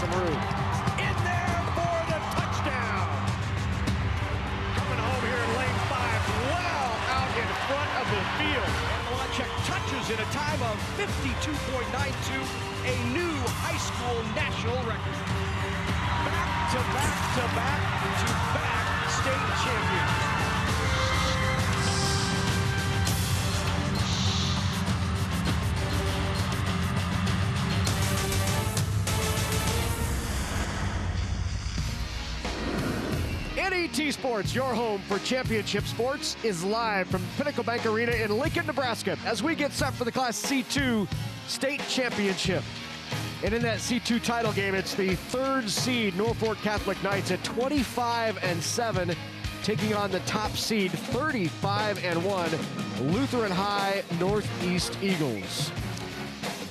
some room. In there for the touchdown. Coming home here in lane 5, well out in front of the field. And Wachek touches in a time of 52.92, a new high school national record. Back to back to back to back state champions. NET Sports, your home for championship sports, is live from Pinnacle Bank Arena in Lincoln, Nebraska, as we get set for the Class C2 state championship. And in that C2 title game, it's the third seed Norfolk Catholic Knights at 25-7, taking on the top seed 35-1 Lutheran High Northeast Eagles.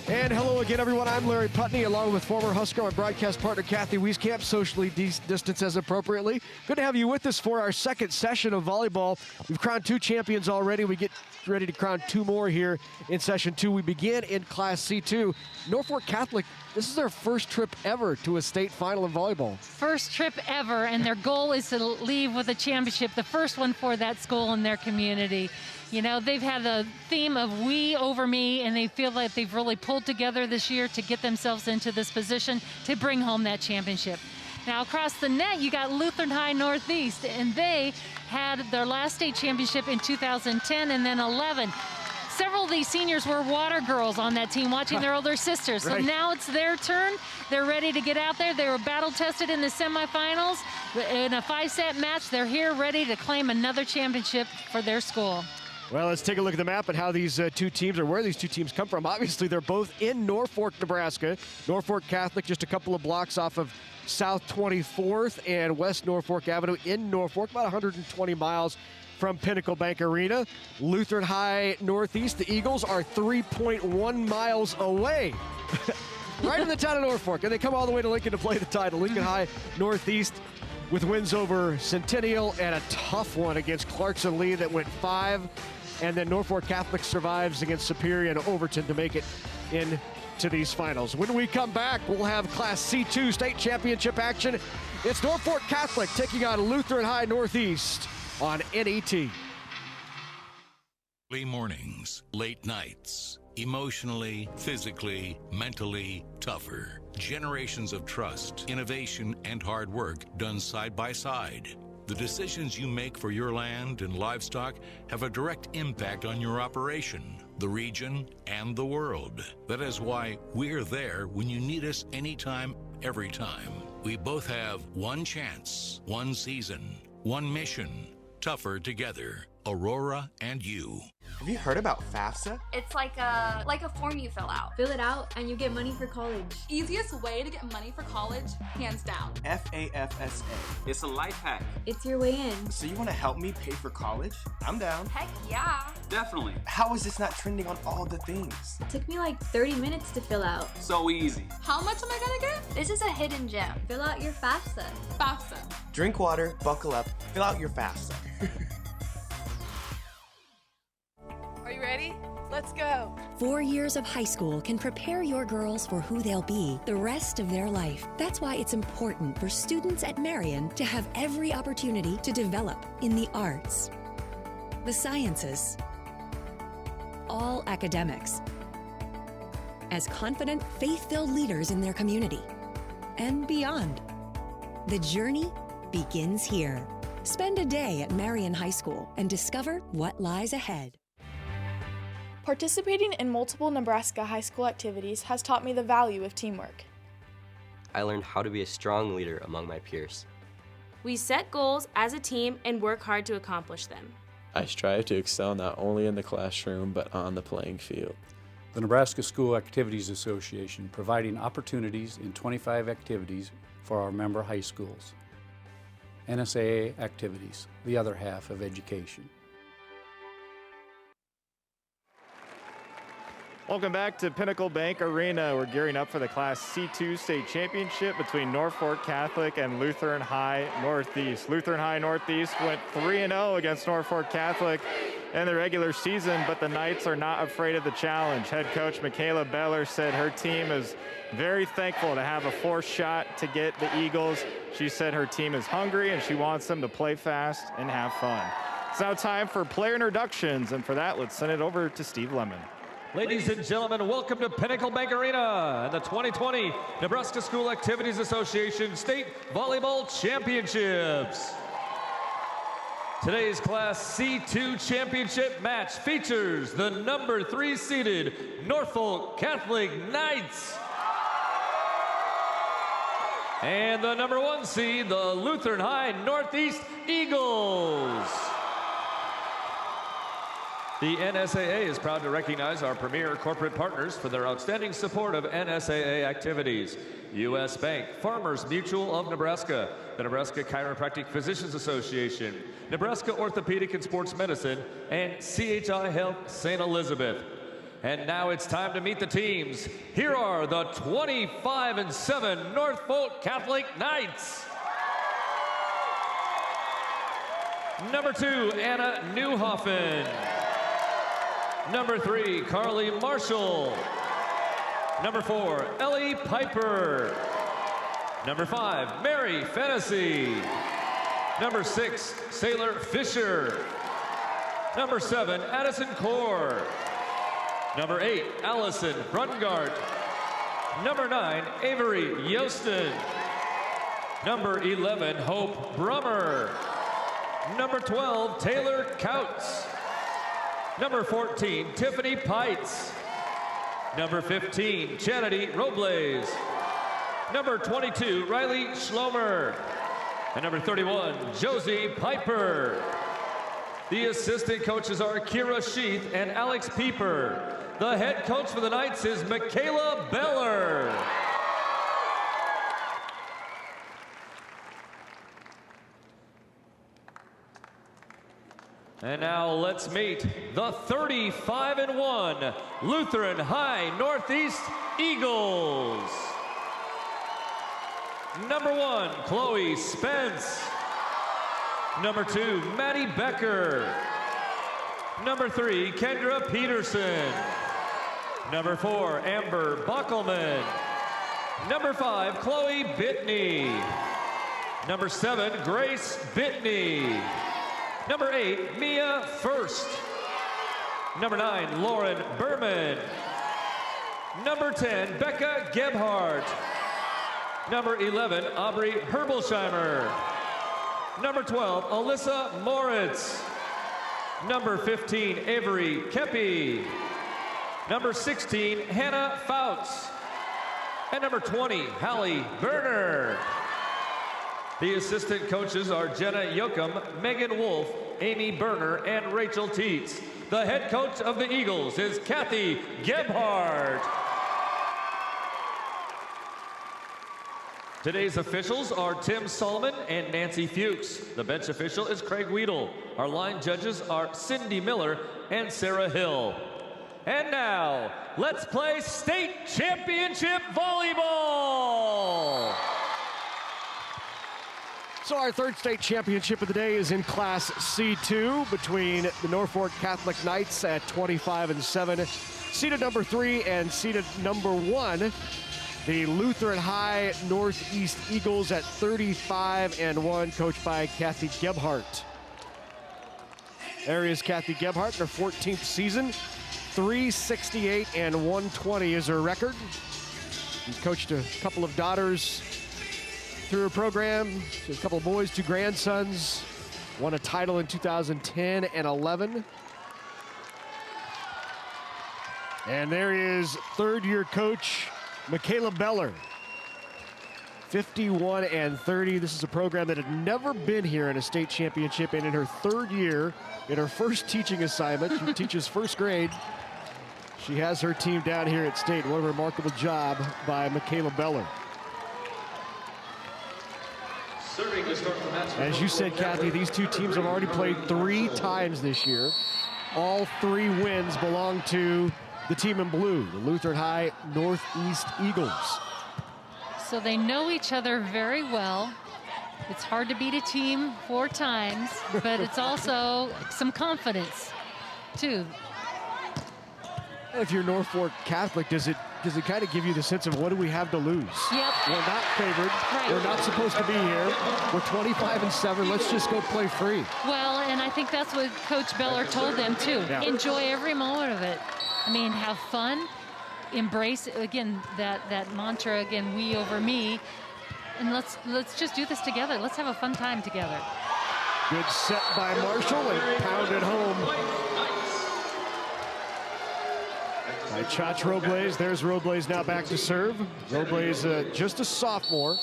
And hello again, everyone. I'm Larry Putney, along with former Husker and broadcast partner Kathy Wieskamp, socially distanced as appropriately. Good to have you with us for our second session of volleyball. We've crowned 2 champions already. We get ready to crown 2 more here in session 2. We begin in Class C2. Norfolk Catholic, this is their first trip ever to a state final in volleyball. First trip ever, and their goal is to leave with a championship, the first one for that school and their community. You know, they've had the theme of we over me, and they feel like they've really pulled together this year to get themselves into this position to bring home that championship. Now, across the net, you got Lutheran High Northeast, and they had their last state championship in 2010 and then 11. Several of these seniors were water girls on that team watching their older sisters. So now it's their turn. They're ready to get out there. They were battle tested in the semifinals. In a 5-set match, they're here ready to claim another championship for their school. Well, let's take a look at the map and how these 2 teams, or where these 2 teams come from. Obviously, they're both in Norfolk, Nebraska. Norfolk Catholic just a couple of blocks off of South 24th and West Norfolk Avenue in Norfolk, about 120 miles from Pinnacle Bank Arena. Lutheran High Northeast, the Eagles, are 3.1 miles away. Right in the town of Norfolk, and they come all the way to Lincoln to play the title. Lincoln High Northeast with wins over Centennial and a tough one against Clarkson Lee that went 5. And then Norfolk Catholic survives against Superior and Overton to make it into these finals. When we come back, we'll have Class C2 state championship action. It's Norfolk Catholic taking on Lutheran High Northeast on NET. Early mornings, late nights, emotionally, physically, mentally tougher. Generations of trust, innovation, and hard work done side by side. The decisions you make for your land and livestock have a direct impact on your operation, the region, and the world. That is why we're there when you need us anytime, every time. We both have one chance, one season, one mission, tougher together. Aurora and you. Have you heard about FAFSA? It's like a form you fill out. Fill it out and you get money for college. Easiest way to get money for college, hands down. FAFSA. It's a life hack. It's your way in. So you want to help me pay for college? I'm down. Heck yeah. Definitely. How is this not trending on all the things? It took me like 30 minutes to fill out. So easy. How much am I gonna get? This is a hidden gem. Fill out your FAFSA. FAFSA. Drink water, buckle up, fill out your FAFSA. Are you ready? Let's go. 4 years of high school can prepare your girls for who they'll be the rest of their life. That's why it's important for students at Marion to have every opportunity to develop in the arts, the sciences, all academics, as confident, faith-filled leaders in their community, and beyond. The journey begins here. Spend a day at Marion High School and discover what lies ahead. Participating in multiple Nebraska high school activities has taught me the value of teamwork. I learned how to be a strong leader among my peers. We set goals as a team and work hard to accomplish them. I strive to excel not only in the classroom but on the playing field. The Nebraska School Activities Association providing opportunities in 25 activities for our member high schools. NSAA activities, the other half of education. Welcome back to Pinnacle Bank Arena. We're gearing up for the Class C2 state championship between Norfolk Catholic and Lutheran High Northeast. Lutheran High Northeast went 3-0 against Norfolk Catholic in the regular season, but the Knights are not afraid of the challenge. Head coach Michaela Beller said her team is very thankful to have a fourth shot to get the Eagles. She said her team is hungry and she wants them to play fast and have fun. It's now time for player introductions, and for that, let's send it over to Steve Lemon. Ladies and gentlemen, welcome to Pinnacle Bank Arena and the 2020 Nebraska School Activities Association State Volleyball Championships. Today's Class C2 championship match features the number 3 seeded Norfolk Catholic Knights and the number 1 seed, the Lutheran High Northeast Eagles. The NSAA is proud to recognize our premier corporate partners for their outstanding support of NSAA activities. U.S. Bank, Farmers Mutual of Nebraska, the Nebraska Chiropractic Physicians Association, Nebraska Orthopedic and Sports Medicine, and CHI Health St. Elizabeth. And now it's time to meet the teams. Here are the 25-7 Norfolk Catholic Knights. Number 2, Anna Newhoffen. Number 3, Carly Marshall. Number 4, Ellie Piper. Number 5, Mary Fennessy. Number 6, Sailor Fisher. Number 7, Addison Core. Number 8, Allison Brungart. Number 9, Avery Yostin. Number 11, Hope Brummer. Number 12, Taylor Couts. Number 14, Tiffany Pites. Number 15, Chanity Robles. Number 22, Riley Schlomer. And number 31, Josie Piper. The assistant coaches are Kira Sheath and Alex Pieper. The head coach for the Knights is Michaela Beller. And now let's meet the 35-1 Lutheran High Northeast Eagles. Number 1, Chloe Spence. Number 2, Maddie Becker. Number 3, Kendra Peterson. Number 4, Amber Buckelman. Number 5, Chloe Bitney. Number 7, Grace Bitney. Number 8, Mia First. Number 9, Lauren Berman. Number 10, Becca Gebhardt. Number 11, Aubrey Herbolsheimer. Number 12, Alyssa Moritz. Number 15, Avery Kepi. Number 16, Hannah Fouts. And number 20, Hallie Berner. The assistant coaches are Jenna Yoakum, Megan Wolf, Amy Berner, and Rachel Teets. The head coach of the Eagles is Kathy Gebhardt. Today's officials are Tim Solomon and Nancy Fuchs. The bench official is Craig Weedle. Our line judges are Cindy Miller and Sarah Hill. And now, let's play state championship volleyball. So our third state championship of the day is in Class C2 between the Norfolk Catholic Knights at 25-7, seeded number 3, and seeded number 1, the Lutheran High Northeast Eagles at 35-1, coached by Kathy Gebhardt. There is Kathy Gebhardt in her 14th season. 368 and 120 is her record. She's coached a couple of daughters through her program. She has a couple of boys, 2 grandsons. Won a title in 2010 and 11. And there is third-year coach Michaela Beller. 51 and 30. This is a program that had never been here in a state championship, and in her third year, in her first teaching assignment, she teaches first grade. She has her team down here at state. What a remarkable job by Michaela Beller. As you said, Kathy, these two teams have already played 3 times this year. All 3 wins belong to the team in blue, the Lutheran High Northeast Eagles. So they know each other very well. It's hard to beat a team 4 times, but it's also some confidence. too. If you're Norfolk Catholic, does it kind of give you the sense of what do we have to lose? Yep. We're not favored. Right. We're not supposed to be here. We're 25-7. Let's just go play free. Well, and I think that's what Coach Beller told them too. Yeah. Enjoy every moment of it. I mean, have fun, embrace again that mantra again, we over me, and let's just do this together. Let's have a fun time together. Good set by Marshall and pounded home by Chach Robles. There's Robles now back to serve. Robles just a sophomore,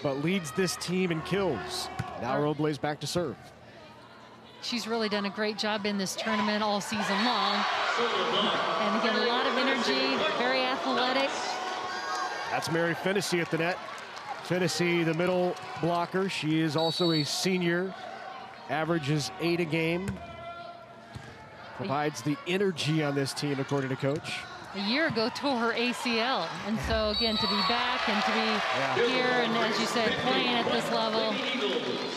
but leads this team in kills. Now Robles back to serve. She's really done a great job in this tournament all season long. And again, a lot of energy, very athletic. That's Mary Fennessy at the net. Fennessy, the middle blocker. She is also a senior. Averages 8 a game. Provides the energy on this team, according to Coach. A year ago tore her ACL. And so again, to be back and to be here and, as you said, playing at this level,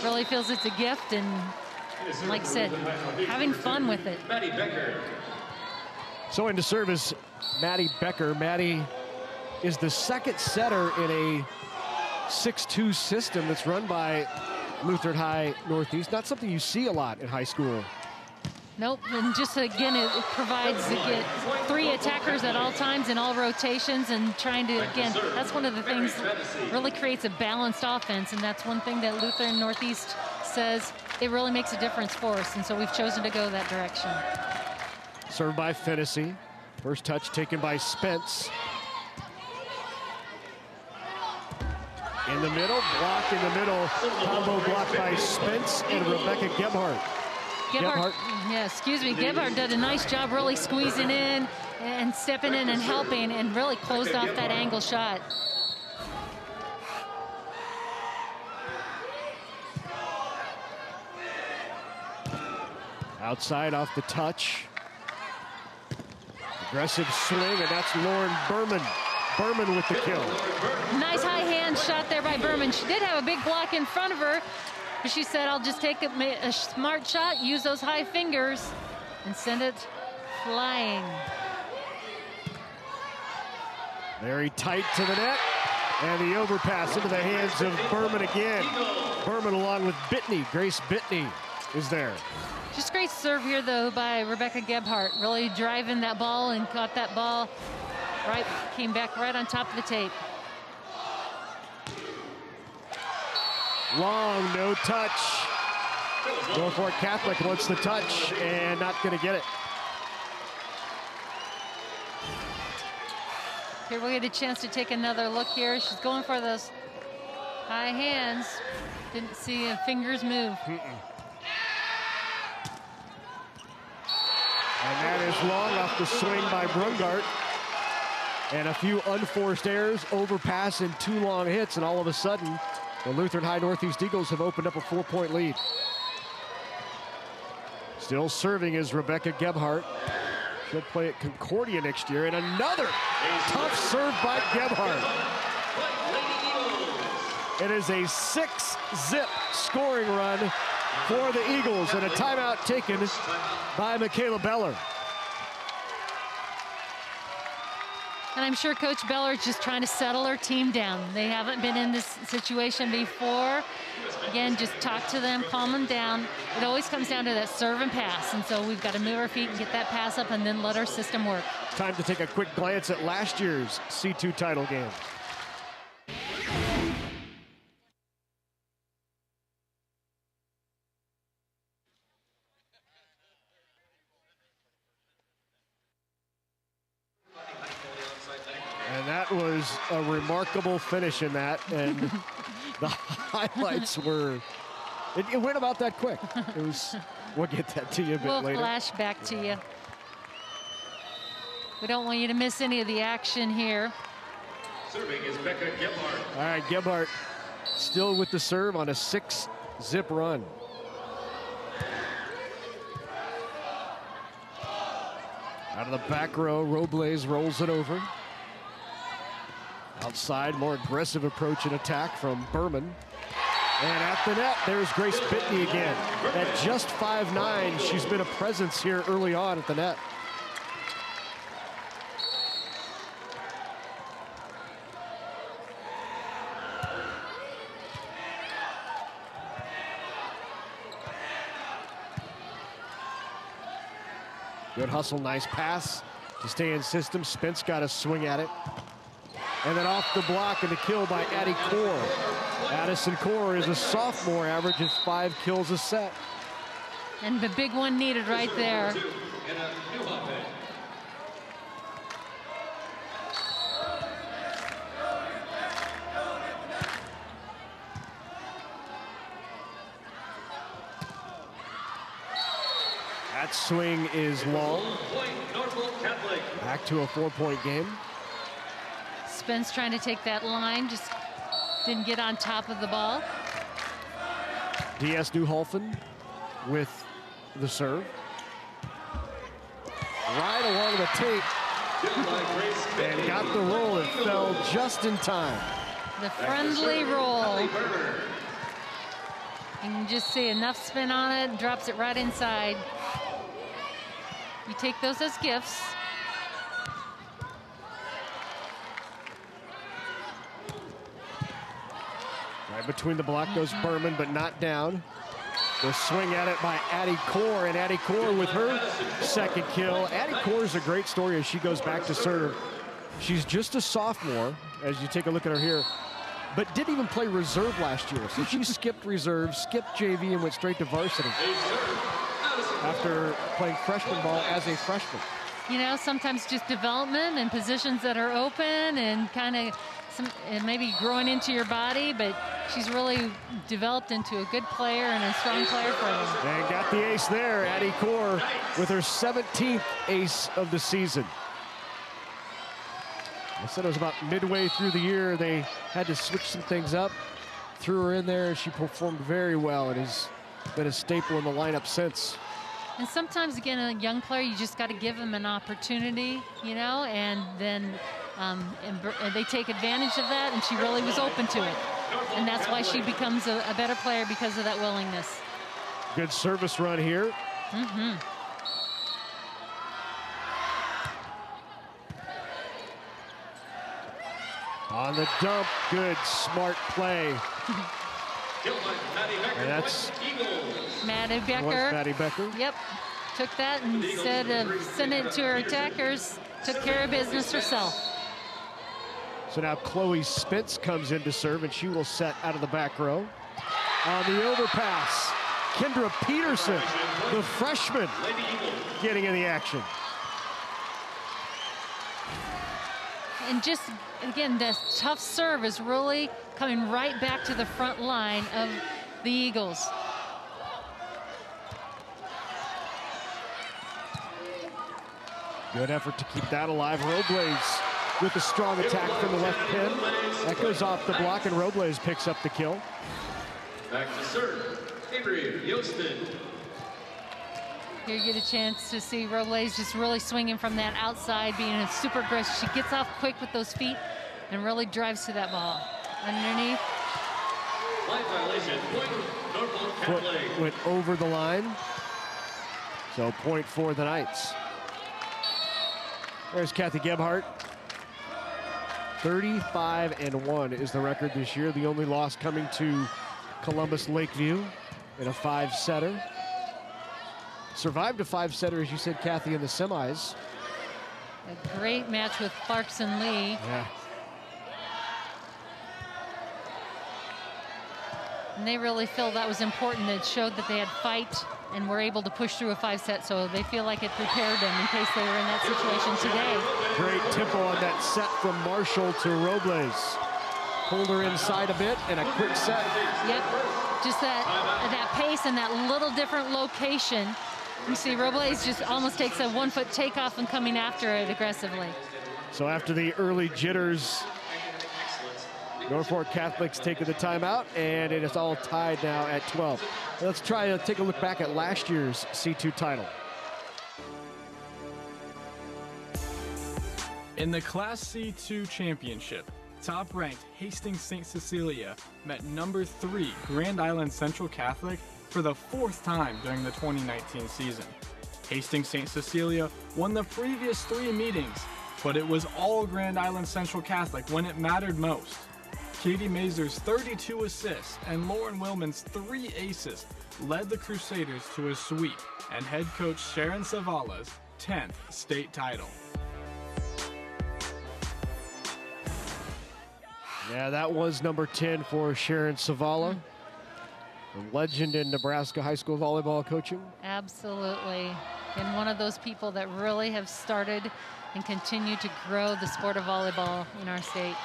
really feels it's a gift. And like I said, having fun with it. So into service, Maddie Becker. Maddie is the second setter in a 6-2 system that's run by Lutheran High Northeast. Not something you see a lot in high school. Nope, and just again, it provides again 3 attackers at all times in all rotations, and trying to, again, that's one of the things that really creates a balanced offense, and that's one thing that Lutheran Northeast says it really makes a difference for us, and so we've chosen to go that direction. Served by Fennessy. First touch taken by Spence. In the middle, block in the middle. Combo blocked by Spence and Rebecca Gebhardt. Gebhardt, yeah, excuse me. Gebhardt did a nice job really squeezing in and stepping in and helping and really closed off that angle shot. Outside off the touch. Aggressive swing, and that's Lauren Berman. Berman with the kill. Nice high hand shot there by Berman. She did have a big block in front of her, but she said, I'll just take a smart shot, use those high fingers, and send it flying. Very tight to the net, and the overpass into the hands of Berman again. Berman along with Bittney. Grace Bittney is there. Just great serve here, though, by Rebecca Gebhardt. Really driving that ball and caught that ball right, came back right on top of the tape. Long, no touch. Norfolk Catholic wants the touch and not going to get it. Here we get a chance to take another look here. She's going for those high hands. Didn't see fingers move. And that is long off the swing by Brungart. And a few unforced errors, overpass, and 2 long hits, and all of a sudden, the Lutheran High Northeast Eagles have opened up a 4-point lead. Still serving is Rebecca Gebhardt. She'll play at Concordia next year, and another tough serve by Gebhardt. It is a 6-zip scoring run for the Eagles, and a timeout taken by Michaela Beller. And I'm sure Coach Beller is just trying to settle her team down. They haven't been in this situation before. Again, just talk to them, calm them down. It always comes down to that serve and pass. And so we've got to move our feet and get that pass up and then let our system work. Time to take a quick glance at last year's C2 title game. And that was a remarkable finish in that, and the highlights were, it went about that quick. It was, we'll get that to you a bit we'll later. Flash back to you. We don't want you to miss any of the action here. Serving is Becca Gebhardt. All right, Gebhardt still with the serve on a 6-zip run. Out of the back row, Robles rolls it over. Outside, more aggressive approach and attack from Berman. And at the net, there's Grace Bitney again. At just 5'9", she's been a presence here early on at the net. Good hustle, nice pass to stay in system. Spence got a swing at it. And then off the block and the kill by Addie Core. Addison Core is a sophomore, averages 5 kills a set. And the big one needed right there. That swing is long. Back to a 4-point game. Spence trying to take that line, just didn't get on top of the ball. DS Newholfen with the serve. Right along the tape. And got the roll. It fell just in time. The friendly roll. You can just see enough spin on it, drops it right inside. You take those as gifts. Right between the block goes Berman, but not down. The swing at it by Addie Core, and Addie Core with her second kill. Addie Core is a great story as she goes back to serve. She's just a sophomore, as you take a look at her here, but didn't even play reserve last year. So she skipped reserve, skipped JV, and went straight to varsity after playing freshman ball as a freshman. You know, sometimes just development and positions that are open and kind of maybe growing into your body, but she's really developed into a good player and a strong player for them. And got the ace there, Addie Core with her 17th ace of the season. I said it was about midway through the year they had to switch some things up. Threw her in there, and she performed very well and has been a staple in the lineup since. And sometimes, again, a young player, you just got to give them an opportunity, you know, and then they take advantage of that, and she really was open to it. And that's why she becomes a better player, because of that willingness. Good service run here. Mm-hmm. On the dump, good, smart play. And that's Maddie Becker. Maddie Becker. Yep. Took that, and instead of sending it to her attackers, took care of business herself. So now Chloe Spence comes in to serve, and she will set out of the back row. On the overpass, Kendra Peterson, the freshman, getting in the action. And just, again, the tough serve is really coming right back to the front line of the Eagles. Good effort to keep that alive. Robles with a strong attack from the left pin. That goes off the block, and Robles picks up the kill. Back to serve, Avery Yostin. Here you get a chance to see Robles just really swinging from that outside, being a super aggressive. She gets off quick with those feet and really drives to that ball. Underneath. Line violation, point, Norfolk Foot went over the line. So point for the Knights. There's Kathy Gebhardt. 35-1 is the record this year. The only loss coming to Columbus Lakeview in a 5-setter. Survived a 5-setter, as you said, Kathy, in the semis. A great match with Clarkson Lee. Yeah. And they really feel that was important. It showed that they had fight and were able to push through a 5-set, so they feel like it prepared them in case they were in that situation today. Great tempo on that set from Marshall to Robles. Pulled her inside a bit and a quick set. Yep, just that pace and that little different location. You see Robles just almost takes a 1-foot takeoff and coming after it aggressively. So after the early jitters, Norfolk Catholic's taking the timeout, and it is all tied now at 12. Let's try to take a look back at last year's C2 title. In the Class C2 championship, top-ranked Hastings St. Cecilia met number 3 Grand Island Central Catholic for the 4th time during the 2019 season. Hastings St. Cecilia won the previous 3 meetings, but it was all Grand Island Central Catholic when it mattered most. Katie Mazur's 32 assists and Lauren Willman's 3 aces led the Crusaders to a sweep and head coach Sharon Savala's 10th state title. Yeah, that was number 10 for Sharon Savala, a legend in Nebraska high school volleyball coaching. Absolutely. And one of those people that really have started and continue to grow the sport of volleyball in our state.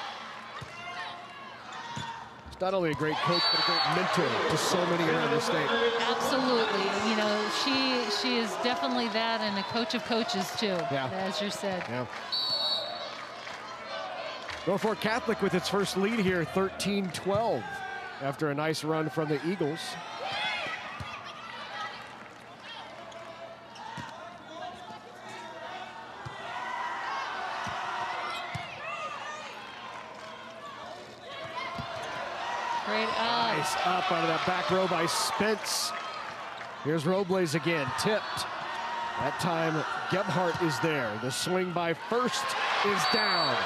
She's not only a great coach, but a great mentor to so many around the state. Absolutely. You know, she is definitely that, and a coach of coaches too, as you said. Yeah. Norfolk Catholic with its first lead here, 13-12, after a nice run from the Eagles. Great up. Nice up out of that back row by Spence. Here's Robles again, tipped. That time Gebhardt is there. The swing by First is down.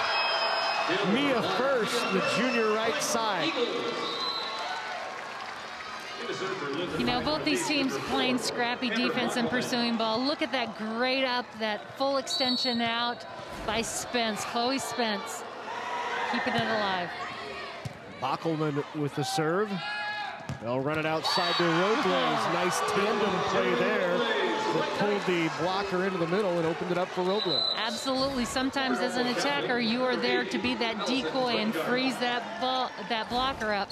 Mia First, the junior right side. You know, both these teams playing scrappy defense and pursuing ball. Look at that great up, that full extension out by Spence, Chloe Spence, keeping it alive. Bockelman with the serve. They'll run it outside to Robles. Nice tandem play there. That pulled the blocker into the middle and opened it up for Robles. Absolutely. Sometimes as an attacker, you are there to be that decoy and freeze that blocker up.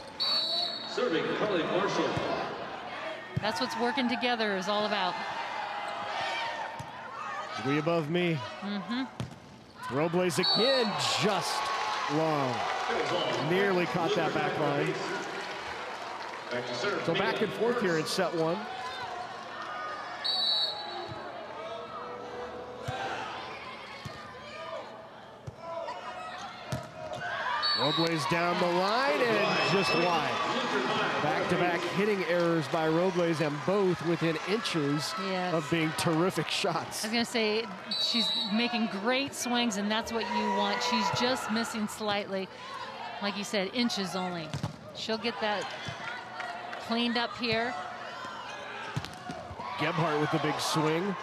Serving Carly Marshall. That's what's working together is all about. We above me. Robles again, just long. Nearly caught that back line. So back and forth here in set 1. Robles down the line and just wide. Back-to-back hitting errors by Robles, and both within inches of being terrific shots. I was going to say, she's making great swings, and that's what you want. She's just missing slightly. Like you said, inches only. She'll get that cleaned up here. Gebhardt with the big swing.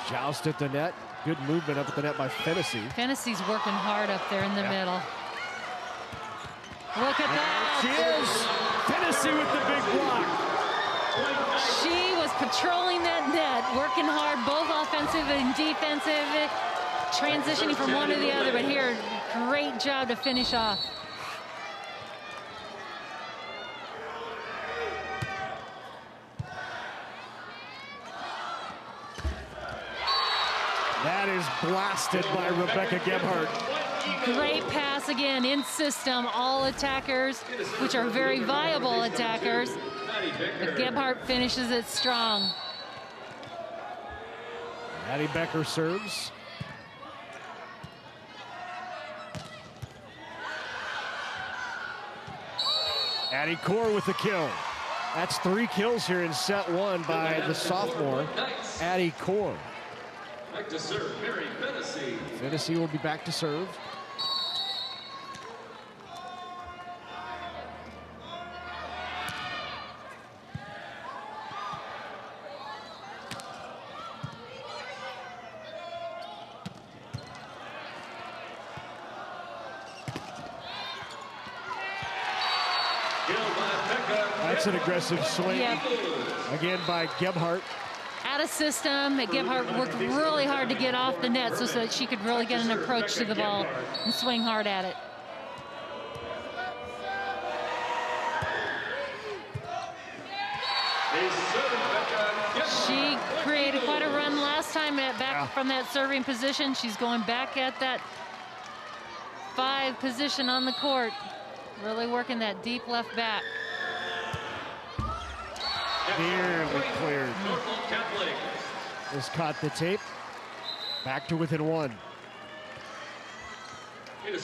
Joust at the net. Good movement up at the net by Fennessy. Fennessy's working hard up there in the middle. Look at that. She is. Fennessy with the big block. She was patrolling that net, working hard, both offensive and defensive, transitioning from one to the other. But here, great job to finish off. That is blasted by Rebecca Gebhardt. Great pass again, in system, all attackers, which are very viable attackers. But Gebhardt finishes it strong. Addie Becker serves. Addie Core with the kill. That's 3 kills here in set 1 by the sophomore, Addie Core. Back to serve, Mary Fennessy. Fennessy will be back to serve. That's an aggressive swing. Again by Gebhardt. Out of system, Gebhardt worked really hard to get off the net so that she could really get an approach to the ball and swing hard at it. She created quite a run last time back from that serving position. She's going back at that 5 position on the court. Really working that deep left back. Nearly cleared. Just caught the tape. Back to within 1. Get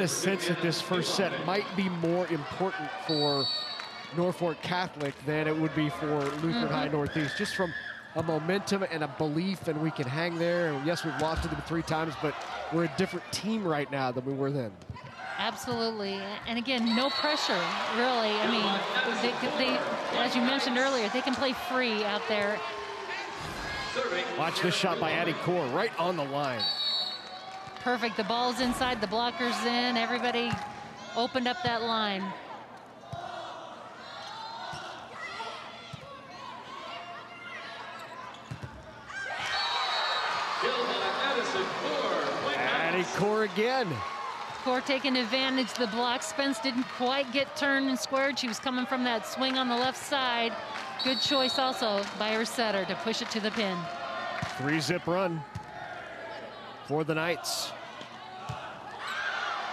a sense that this first set might be more important for Norfolk Catholic than it would be for Lutheran High Northeast, just from a momentum and a belief, and we can hang there. And yes, we've lost to them 3 times, but we're a different team right now than we were then. Absolutely, and again, no pressure, really. I mean, they as you mentioned earlier, they can play free out there. Watch this shot by Addie Core, right on the line. Perfect, the ball's inside, the blocker's in, everybody opened up that line. Addie Core again. Core taking advantage. The block. Spence didn't quite get turned and squared. She was coming from that swing on the left side. Good choice also by her setter to push it to the pin. 3-zip run for the Knights.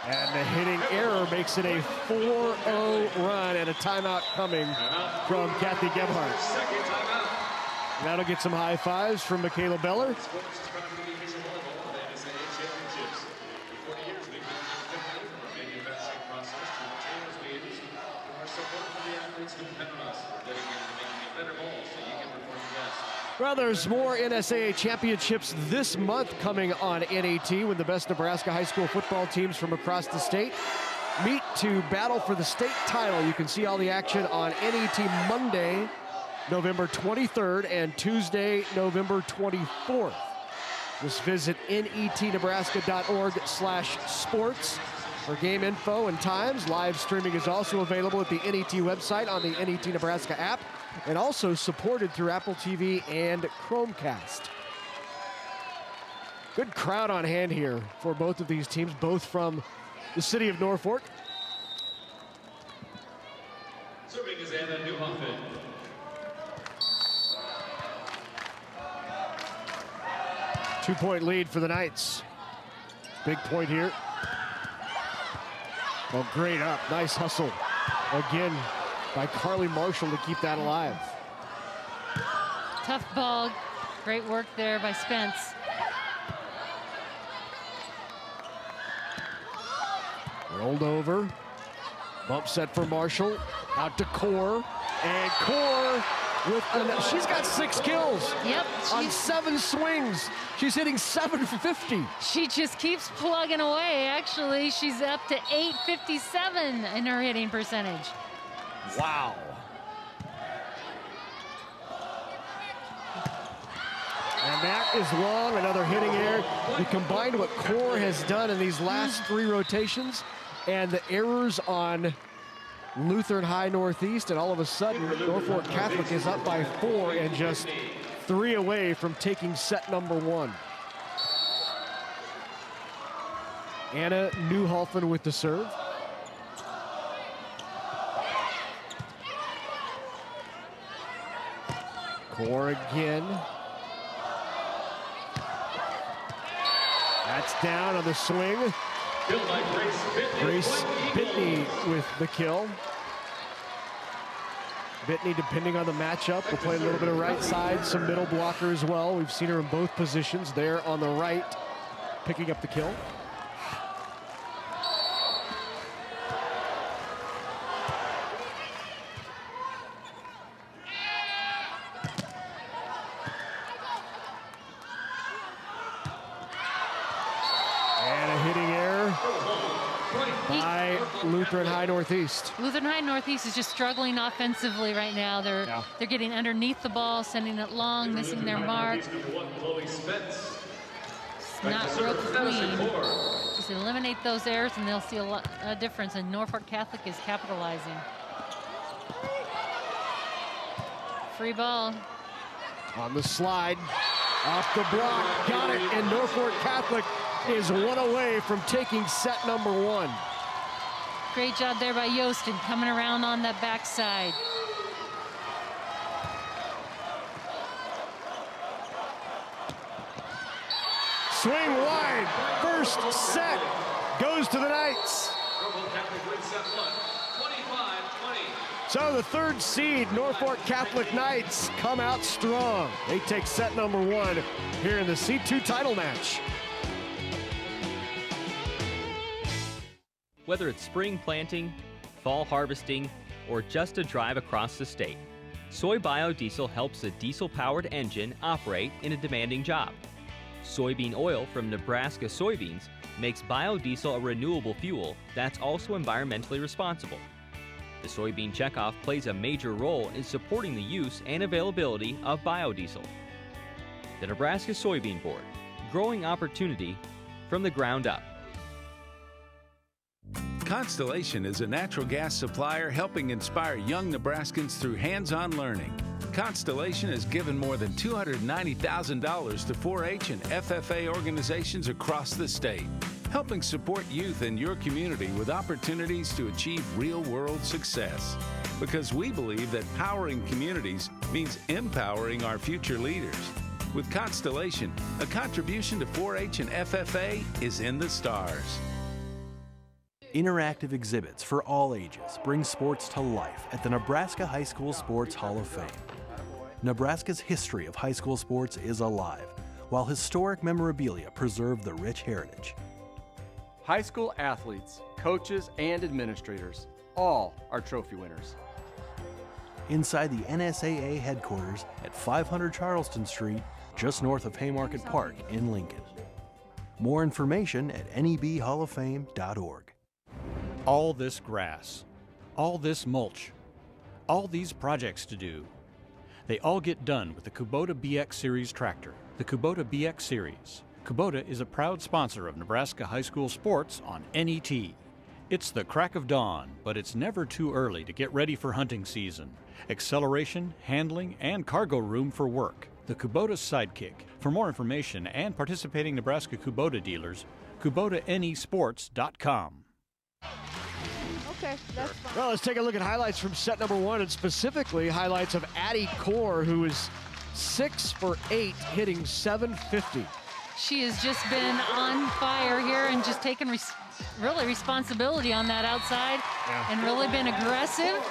And the hitting error makes it a 4-0 run, and a timeout coming from Kathy Gebhardt. That'll get some high fives from Michaela Beller. Well, there's more NSAA championships this month coming on NAT when the best Nebraska high school football teams from across the state meet to battle for the state title. You can see all the action on NAT Monday, November 23rd, and Tuesday, November 24th. Just visit netnebraska.org/sports for game info and times. Live streaming is also available at the NET website on the NET Nebraska app, and also supported through Apple TV and Chromecast. Good crowd on hand here for both of these teams, both from the city of Norfolk. Serving is Anna Newhoffen. Two-point lead for the Knights. Big point here. Well, great up, nice hustle. Again, by Carly Marshall to keep that alive. Tough ball. Great work there by Spence. Rolled over. Bump set for Marshall. Out to Core. And Core with she's got 6 kills. Yep. On 7 swings. She's hitting 750. She just keeps plugging away. Actually, she's up to 857 in her hitting percentage. Wow. And that is long, another hitting error. You combined what Core has done in these last 3 rotations and the errors on Lutheran High Northeast, and all of a sudden, Norfolk Catholic is up by 4 and just 3 away from taking set number 1. Anna Newhoffen with the serve. Core again. That's down on the swing. Grace Bitney with the kill. Bitney, depending on the matchup, will play a little bit of right side, some middle blocker as well. We've seen her in both positions. There on the right, picking up the kill. Lutheran High Northeast. Lutheran High Northeast is just struggling offensively right now. They're getting underneath the ball, sending it long, missing their mark. It's not real clean. Just eliminate those errors and they'll see a difference, and Norfolk Catholic is capitalizing. Free ball. On the slide, off the block, got it, and Norfolk Catholic is 1 away from taking set number 1. Great job there by Yostin, coming around on that backside. Swing wide, first set goes to the Knights. So the 3rd seed, Norfolk Catholic Knights, come out strong. They take set number 1 here in the C2 title match. Whether it's spring planting, fall harvesting, or just a drive across the state, soy biodiesel helps a diesel-powered engine operate in a demanding job. Soybean oil from Nebraska soybeans makes biodiesel a renewable fuel that's also environmentally responsible. The soybean checkoff plays a major role in supporting the use and availability of biodiesel. The Nebraska Soybean Board, growing opportunity from the ground up. Constellation is a natural gas supplier helping inspire young Nebraskans through hands-on learning. Constellation has given more than $290,000 to 4-H and FFA organizations across the state, helping support youth in your community with opportunities to achieve real-world success. Because we believe that powering communities means empowering our future leaders. With Constellation, a contribution to 4-H and FFA is in the stars. Interactive exhibits for all ages bring sports to life at the Nebraska High School Sports Hall of Fame. Nebraska's history of high school sports is alive, while historic memorabilia preserve the rich heritage. High school athletes, coaches, and administrators, all are trophy winners. Inside the NSAA headquarters at 500 Charleston Street, just north of Haymarket Park in Lincoln. More information at nebhalloffame.org. All this grass, all this mulch, all these projects to do. They all get done with the Kubota BX Series tractor. The Kubota BX Series. Kubota is a proud sponsor of Nebraska high school sports on NET. It's the crack of dawn, but it's never too early to get ready for hunting season. Acceleration, handling, and cargo room for work. The Kubota Sidekick. For more information and participating Nebraska Kubota dealers, KubotaNEsports.com. Okay, that's fine. Well, let's take a look at highlights from set number one, and specifically highlights of Addie Core, who is 6 for 8, hitting .750. She has just been on fire here and just taken really responsibility on that outside and really been aggressive.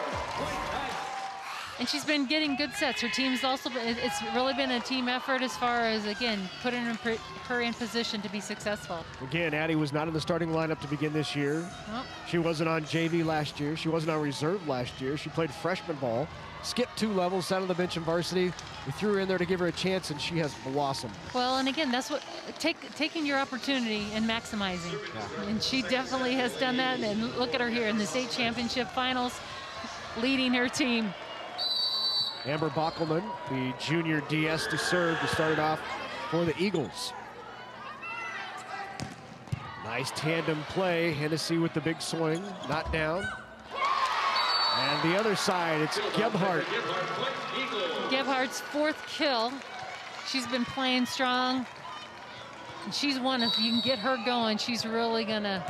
And she's been getting good sets. Her team's also, it's really been a team effort as far as, again, putting her in position to be successful. Again, Addie was not in the starting lineup to begin this year. Nope. She wasn't on JV last year. She wasn't on reserve last year. She played freshman ball, skipped 2 levels, sat on the bench in varsity. We threw her in there to give her a chance, and she has blossomed. Well, and again, that's what, taking your opportunity and maximizing. Yeah. And she definitely has done that. And look at her here in the state championship finals, leading her team. Amber Bockelman, the junior DS to serve to start it off for the Eagles. Nice tandem play. Hennessy with the big swing, not down. And the other side, it's Gebhardt. Gebhardt's 4th kill. She's been playing strong. And she's one, if you can get her going, she's really gonna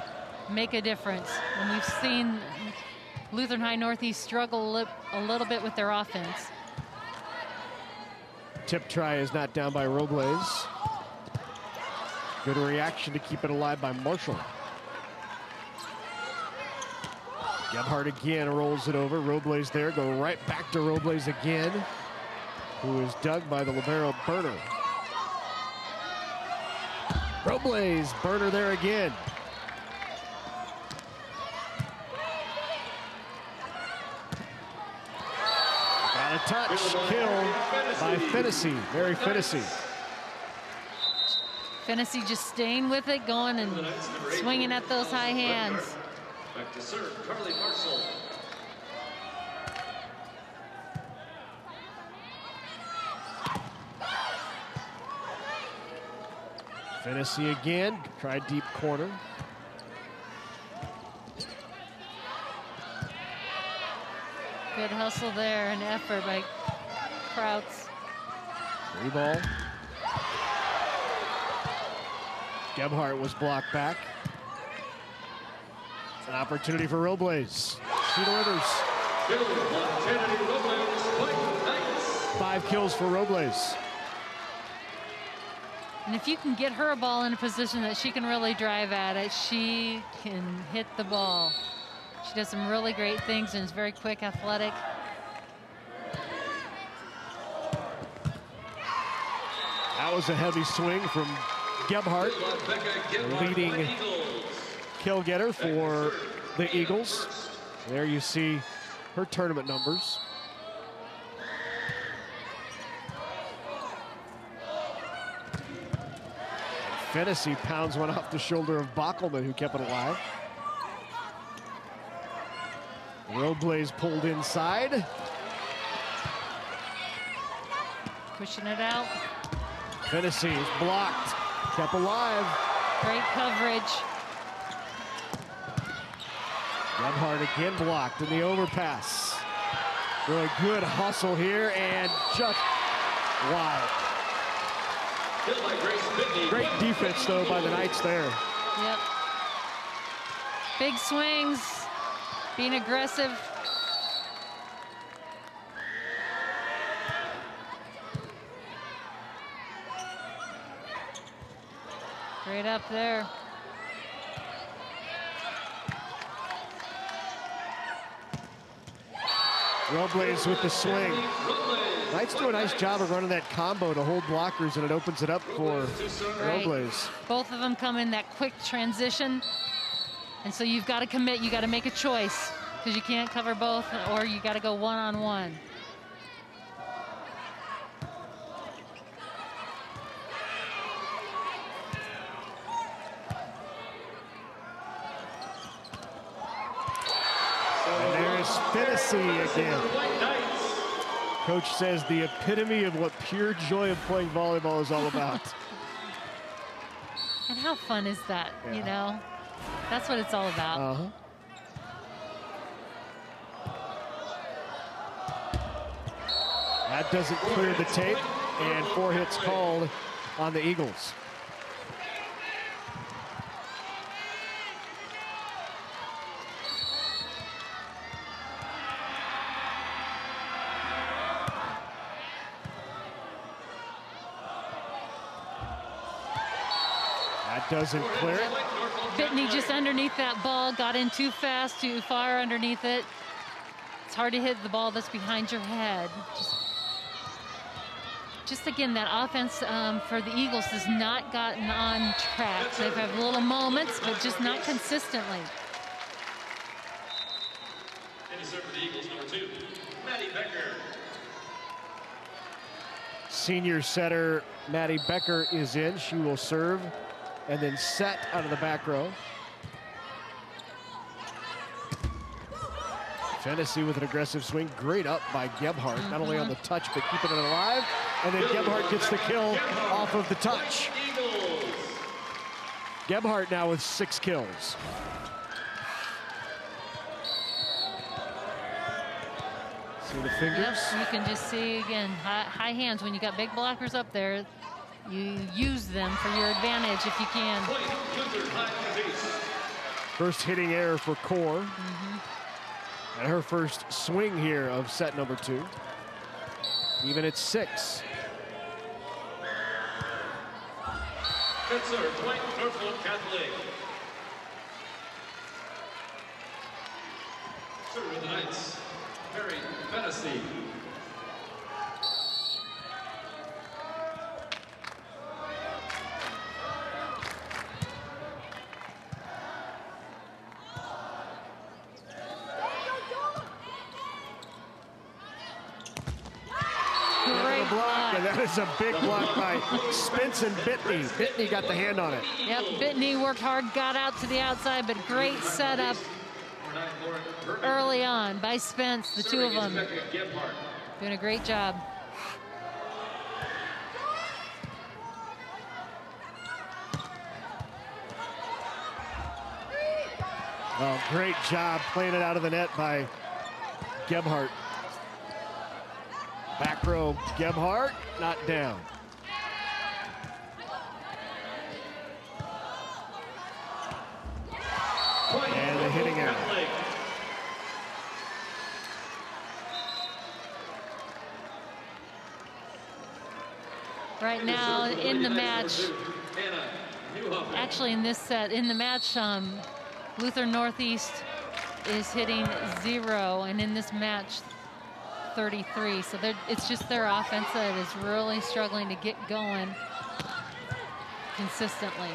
make a difference. And we've seen Lutheran High Northeast struggle a little bit with their offense. Tip try is not down by Robles. Good reaction to keep it alive by Marshall. Gebhardt again rolls it over. Robles there, go right back to Robles again, who is dug by the libero Burner. Robles, Burner there again. Got a touch, killed by Fennessy, Mary Fennessy. Fennessy just staying with it, going and swinging at those high hands. Back to serve, Carly Marshall. Fennessy again, tried deep corner. Good hustle there and effort by Krauts. Free ball. Gebhardt was blocked back. It's an opportunity for Robles. She delivers. 5 kills for Robles. And if you can get her a ball in a position that she can really drive at it, she can hit the ball. She does some really great things and is very quick, athletic. That was a heavy swing from Gebhardt, leading kill getter for the Eagles. There you see her tournament numbers. Fennessy pounds one off the shoulder of Bockelman, who kept it alive. Robles pulled inside. Pushing it out. Fennessy is blocked, kept alive. Great coverage. Gebhardt again blocked in the overpass. Really good hustle here and just wide. Great defense though by the Knights there. Yep. Big swings, being aggressive. Great up there. Robles with the swing. Knights do a nice job of running that combo to hold blockers, and it opens it up for Robles. Both of them come in that quick transition. And so you've got to commit, you got to make a choice, because you can't cover both, or you got to go one-on-one. And there's Fennessy again. Coach says the epitome of what pure joy of playing volleyball is all about. And how fun is that, you know? That's what it's all about. Uh-huh. That doesn't clear the tape, and 4 hits called on the Eagles. That doesn't clear it. Bittney just underneath that ball, got in too fast, too far underneath it. It's hard to hit the ball that's behind your head. Just again, that offense for the Eagles has not gotten on track. They've had little moments, but just not consistently. serve for the Eagles, number 2, Maddie Becker. Senior setter Maddie Becker is in. She will serve and then set out of the back row. Fennessy with an aggressive swing. Great up by Gebhardt, not only on the touch, but keeping it alive. And then Gebhardt gets the kill off of the touch. Gebhardt now with 6 kills. See the fingers? Yep, you can just see, again, high hands. When you got big blockers up there, you use them for your advantage if you can. First hitting error for Core. And her first swing here of set number 2. Even at 6. Good serve, point Norfolk Catholic. Serve the Knights, Mary Fennessy. And that is a big block by Spence and Bittney. Bittney got the hand on it. Yep, Bittney worked hard, got out to the outside, but great setup early on by Spence, the two of them. Doing a great job. Oh, great job playing it out of the net by Gebhardt. Back row, Gebhardt, not down. And the hitting error. Right now in the match, actually in this set, in the match, Lutheran Northeast is hitting 0, and in this match, 33. So it's just their offense that is really struggling to get going consistently.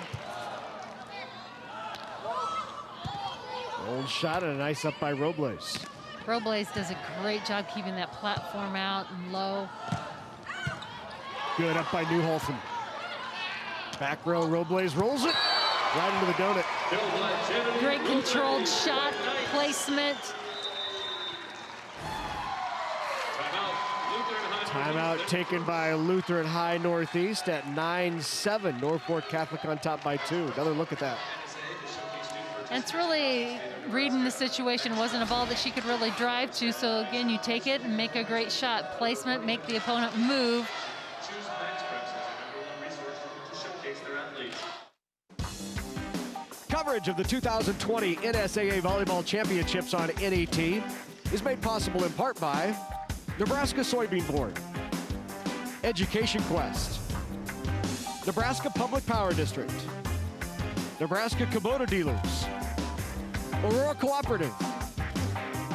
Old shot and a nice up by Robles. Robles does a great job keeping that platform out and low. Good up by Newholton. Back row, Robles rolls it right into the donut. Great controlled shot placement. Timeout taken by Lutheran High Northeast at 9-7. Norfolk Catholic on top by 2. Another look at that. And it's really reading the situation. It wasn't a ball that she could really drive to. So again, you take it and make a great shot. Placement, make the opponent move. Coverage of the 2020 NSAA Volleyball Championships on NET is made possible in part by Nebraska Soybean Board, Education Quest, Nebraska Public Power District, Nebraska Kubota Dealers, Aurora Cooperative,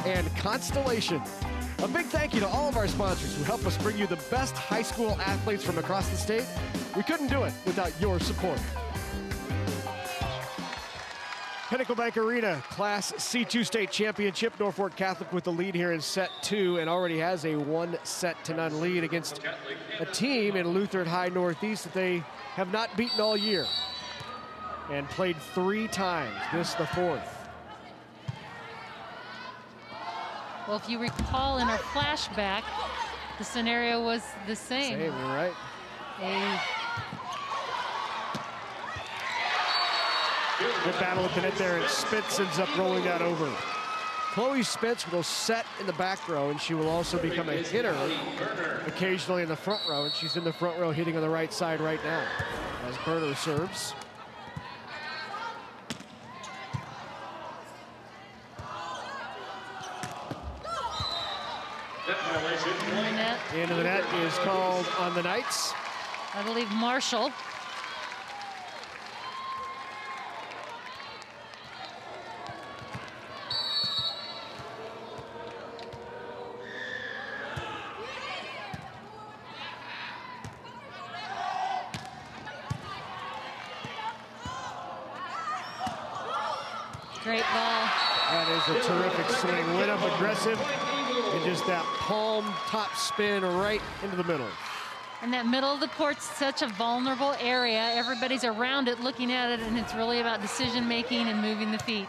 and Constellation. A big thank you to all of our sponsors who help us bring you the best high school athletes from across the state. We couldn't do it without your support. Pinnacle Bank Arena, Class C2 State Championship. Norfolk Catholic with the lead here in set 2 and already has a 1-0 lead against a team in Lutheran High Northeast that they have not beaten all year and played 3 times, this the 4th. Well, if you recall in our flashback, the scenario was the same. You're right. Good battle at the net there, and Spitz ends up rolling that over. Chloe Spitz will set in the back row, and she will also become a hitter occasionally in the front row, and she's in the front row hitting on the right side right now as Berner serves. Into the net is called on the Knights. I believe Marshall. Great ball. That is a terrific swing. Went up aggressive and just that palm top spin right into the middle. And that middle of the court's such a vulnerable area. Everybody's around it looking at it, and it's really about decision making and moving the feet.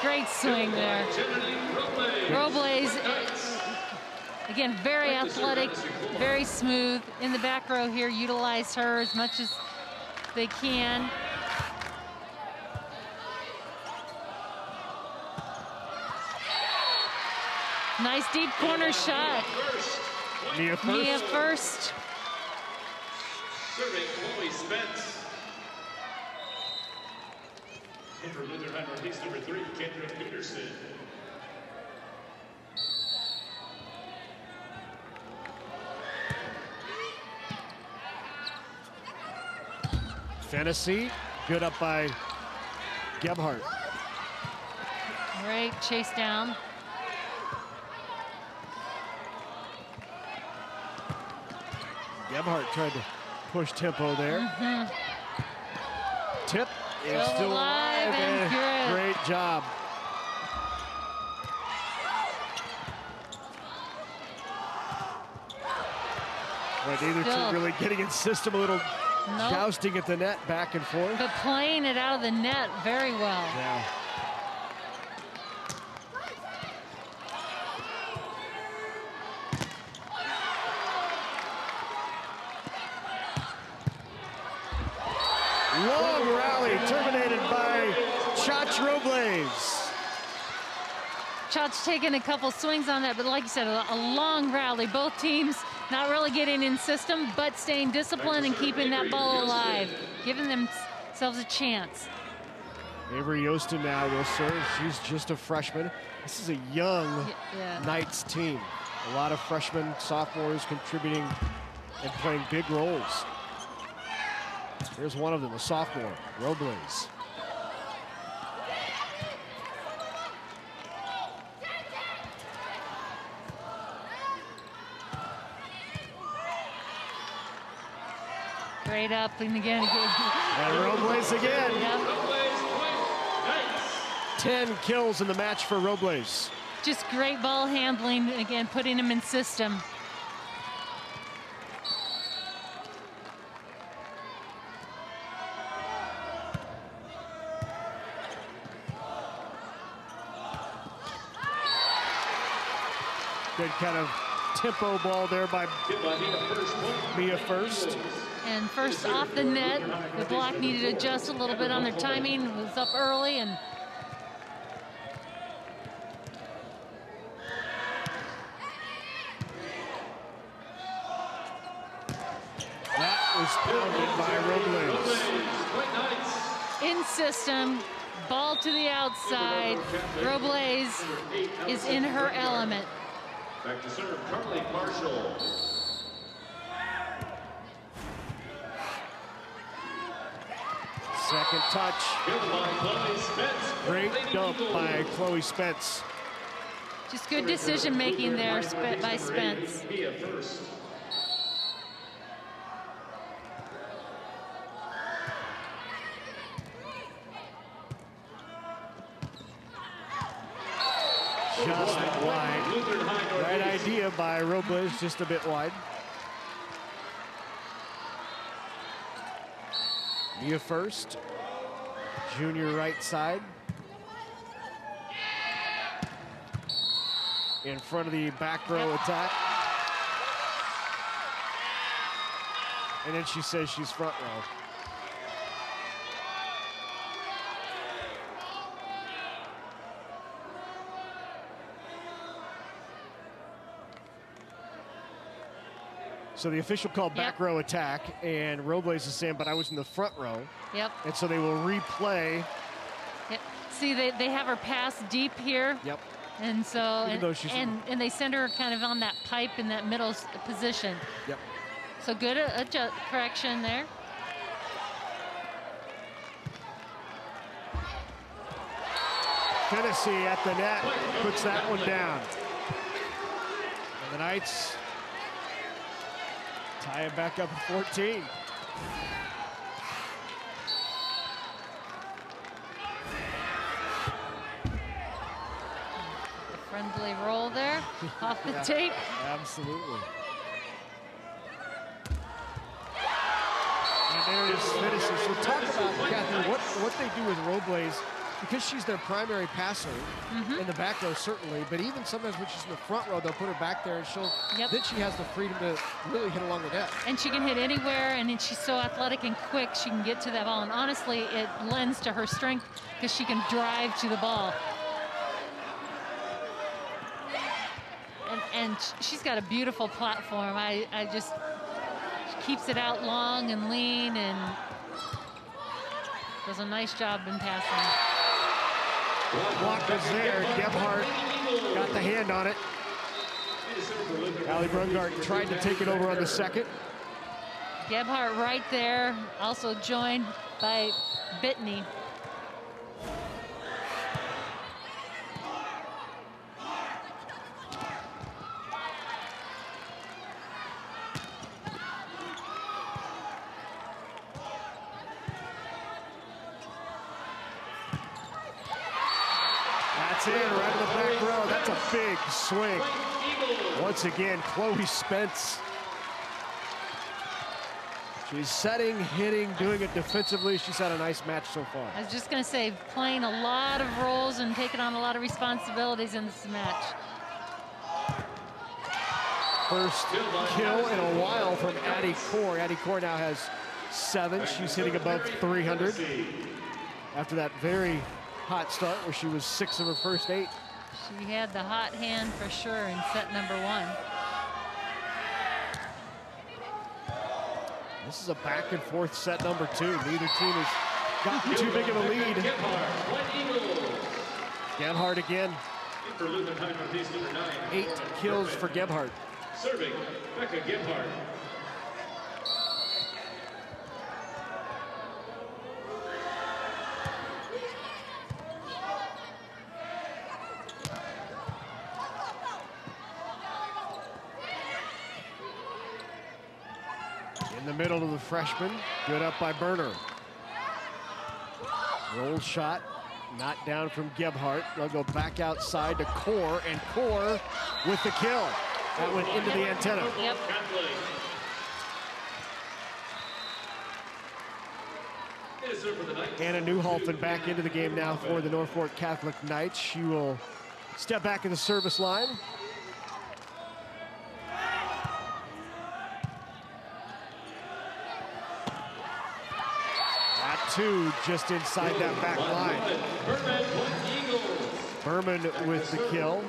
Great swing there. Robles, again, very athletic, very smooth. In the back row here, utilize her as much as they can. Nice deep corner shot. Mia first. Mia first. Serving Chloe Spence. And for Lutheran High Northeast, number 3, Kendra Peterson. Fennessy, good up by Gebhardt. Great chase down. Gebhardt tried to push tempo there. Tip is still alive and great job. But neither team really getting in system, a little jousting at the net back and forth. But playing it out of the net very well. Yeah. Long rally terminated by Chach Robles. Chach taking a couple swings on that, but like you said, a long rally. Both teams not really getting in system, but staying disciplined and keeping that ball alive, giving themselves a chance. Avery Yostin now will serve. She's just a freshman. This is a young Knights team. A lot of freshmen, sophomores contributing and playing big roles. Here's one of them, a sophomore, Robles. Great up and again. And Robles Robles again. Yep. 10 kills in the match for Robles. Just great ball handling, again, putting him in system. Good kind of tempo ball there by Mia First. And first off the net, the block needed to adjust a little bit on their timing. It was up early, and that was pounded by Robles. in system, ball to the outside. Robles is in her element. Back to serve, Carly Marshall. Second touch. Great dump by Chloe Spence. Just good decision making there by Spence. Just wide. Right idea by Robles, just a bit wide. Mia First, junior right side. In front of the back row attack. And then she says she's front row. So the official called back row attack, and Robles is saying, but I was in the front row. Yep. And so they will replay. Yep. See, they have her pass deep here. Yep. And so, Even though she's and they send her kind of on that pipe in that middle position. Yep. So good correction there. Tennessee at the net puts that one down. And the Knights tie it back up at 14. Friendly roll there off the tape. Absolutely. And there it is, finishes. So talk about, Kathy, what they do with Robles, because she's their primary passer in the back row, certainly, but even sometimes when she's in the front row, they'll put her back there and then she has the freedom to really hit along the net. And she can hit anywhere, and then she's so athletic and quick, she can get to that ball. And honestly, it lends to her strength because she can drive to the ball. And she's got a beautiful platform. She keeps it out long and lean and does a nice job in passing. Block was there. Gebhardt got the hand on it. Allie Brungart tried to take it over on the second. Gebhardt right there, also joined by Bittney. That's in, right in the back row. That's a big swing. Once again, Chloe Spence. She's setting, hitting, doing it defensively. She's had a nice match so far. I was just going to say, playing a lot of roles and taking on a lot of responsibilities in this match. First kill in a while from Addie Core. Addie Core now has 7. She's hitting above 300 after that very hot start where she was 6 of her first 8. She had the hot hand for sure in set number 1. This is a back and forth set number 2. Neither team has gotten too big of a lead. Gebhardt again. 8 kills for Gebhardt. Serving, Becca Gebhardt. In the middle of the freshman, good up by Berner. Roll shot, not down from Gebhardt. They'll go back outside to Core, and Core with the kill. That went into the antenna. Yep. Anna Newholfen back into the game now for the Norfolk Catholic Knights. She will step back in the service line. That too, just inside that back line. Berman with the kill.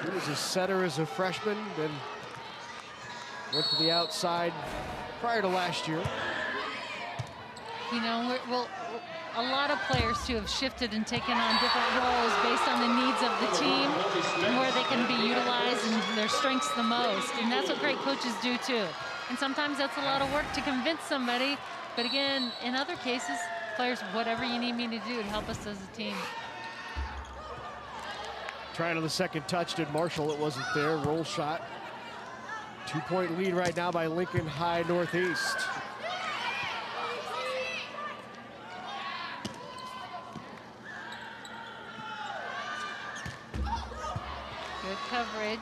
He was a setter as a freshman, then went to the outside prior to last year. You know, a lot of players too have shifted and taken on different roles based on the needs of the team and where they can be utilized and their strengths the most. And that's what great coaches do too. And sometimes that's a lot of work to convince somebody. But again, in other cases, players, whatever you need me to do to help us as a team. Trying on the second touch, did Marshall, it wasn't there. Roll shot. 2-point lead right now by Lincoln High Northeast. Good coverage.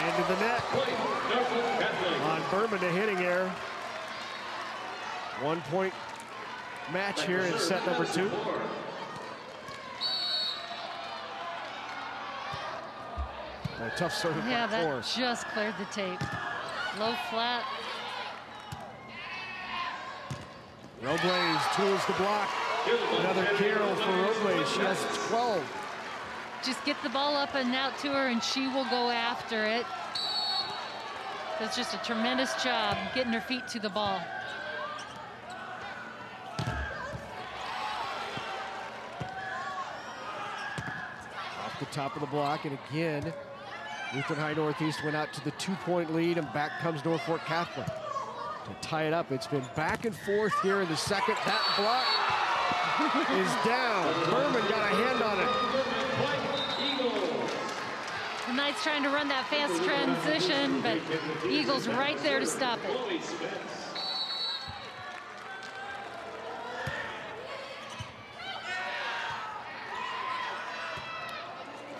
Into the net. On Berman, a hitting error. 1 point match here in set number 2. A tough serve. Yeah, that just cleared the tape. Low flat. Robles tools the block. Another carry for Robles. She has 12. Just get the ball up and out to her and she will go after it. That's just a tremendous job getting her feet to the ball. Off the top of the block, and again, Lutheran High Northeast went out to the 2-point lead, and back comes Norfolk Catholic to tie it up. It's been back and forth here in the second. That block is down. Berman got a hand on it. The Knights trying to run that fast transition, but Eagles right there to stop it.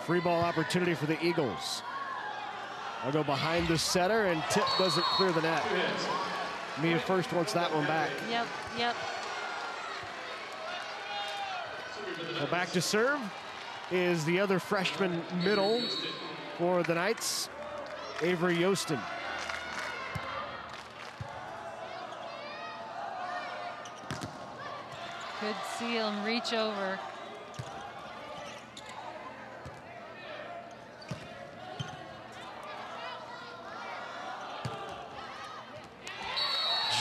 Free ball opportunity for the Eagles. I'll go behind the setter, and tip doesn't clear the net. Mia First wants that one back. Yep, yep. So back to serve is the other freshman middle for the Knights, Avery Yostin. Good seal and reach over.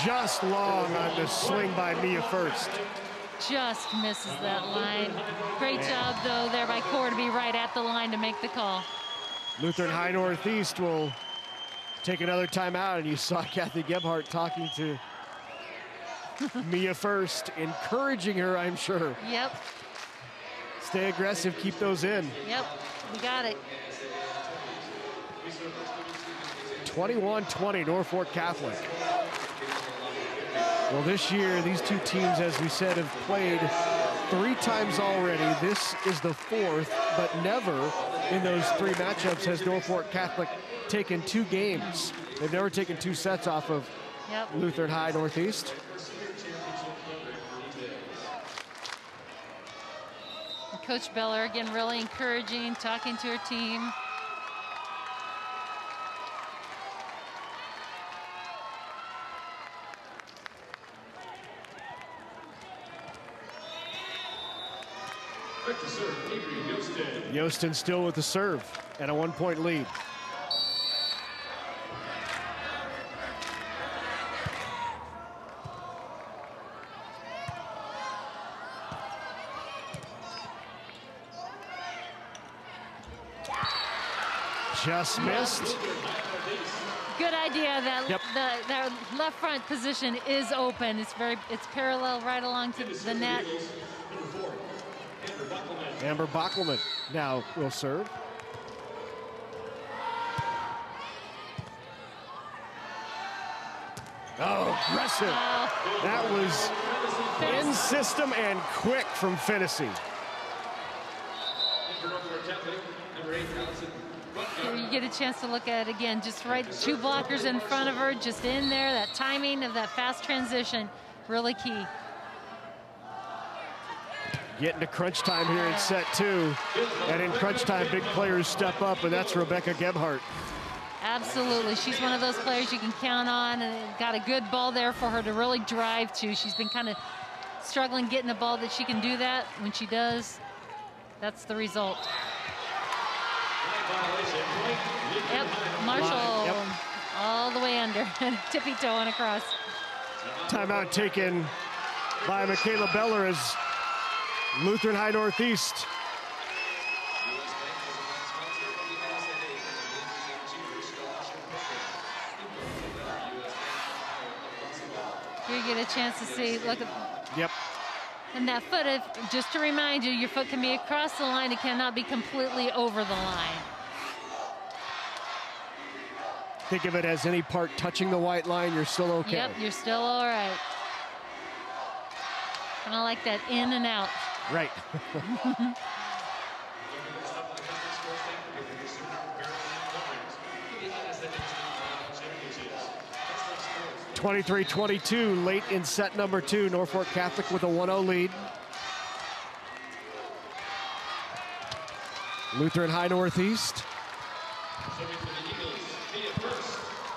Just long on the swing by Mia First. Just misses that line. Great job, though, there by Core to be right at the line to make the call. Lutheran High Northeast will take another timeout, and you saw Kathy Gebhardt talking to Mia First, encouraging her, I'm sure. Yep. Stay aggressive, keep those in. Yep, we got it. 21-20, Norfolk Catholic. Well, this year, these two teams, as we said, have played 3 times already. This is the 4th, but never in those 3 matchups has Norfolk Catholic taken 2 games. They've never taken 2 sets off of Lutheran High Northeast. And Coach Beller, again, really encouraging, talking to her team. Yostin still with the serve and a 1-point lead. Just missed. Good idea. That left front position is open. It's parallel right along to the net. Amber Bockelman now will serve. Oh, aggressive. That was in system and quick from Finney. Here you get a chance to look at it again. Just right, 2 blockers in front of her, just in there. That timing of that fast transition, really key. Getting to crunch time here in set 2. And in crunch time, big players step up, and that's Rebecca Gebhardt. Absolutely. She's one of those players you can count on, and got a good ball there for her to really drive to. She's been kind of struggling getting a ball that she can do that. When she does, that's the result. Yep, Marshall, Yep. all the way under, tippy-toeing across. Timeout taken by Michaela Beller as Lutheran High Northeast. Here you get a chance to see, look at. Yep. And that foot, just to remind you, your foot can be across the line. It cannot be completely over the line. Think of it as any part touching the white line, you're still okay. Yep, you're still all right. Kind of like that in and out. Right. 23-22 late in set number 2. Norfolk Catholic with a 1-0 lead. Lutheran High Northeast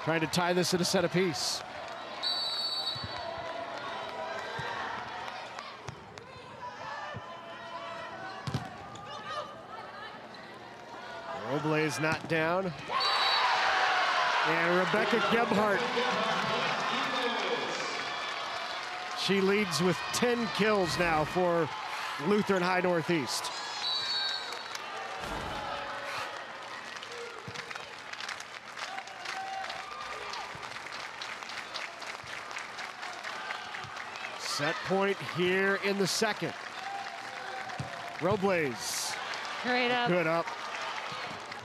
trying to tie this in a set apiece. Robles not down. And Rebecca Gebhardt. She leads with 10 kills now for Lutheran High Northeast. Set point here in the second. Robles. Great up. Good up.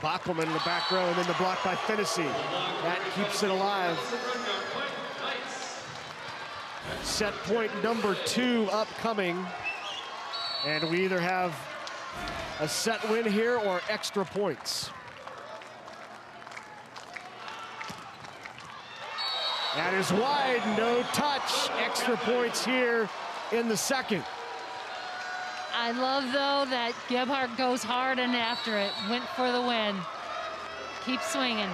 Bockelman in the back row, and then the block by Finney. That keeps it alive. Set point number 2 upcoming. And we either have a set win here or extra points. That is wide, no touch. Extra points here in the second. I love, though, that Gebhardt goes hard and after it. Went for the win. Keep swinging.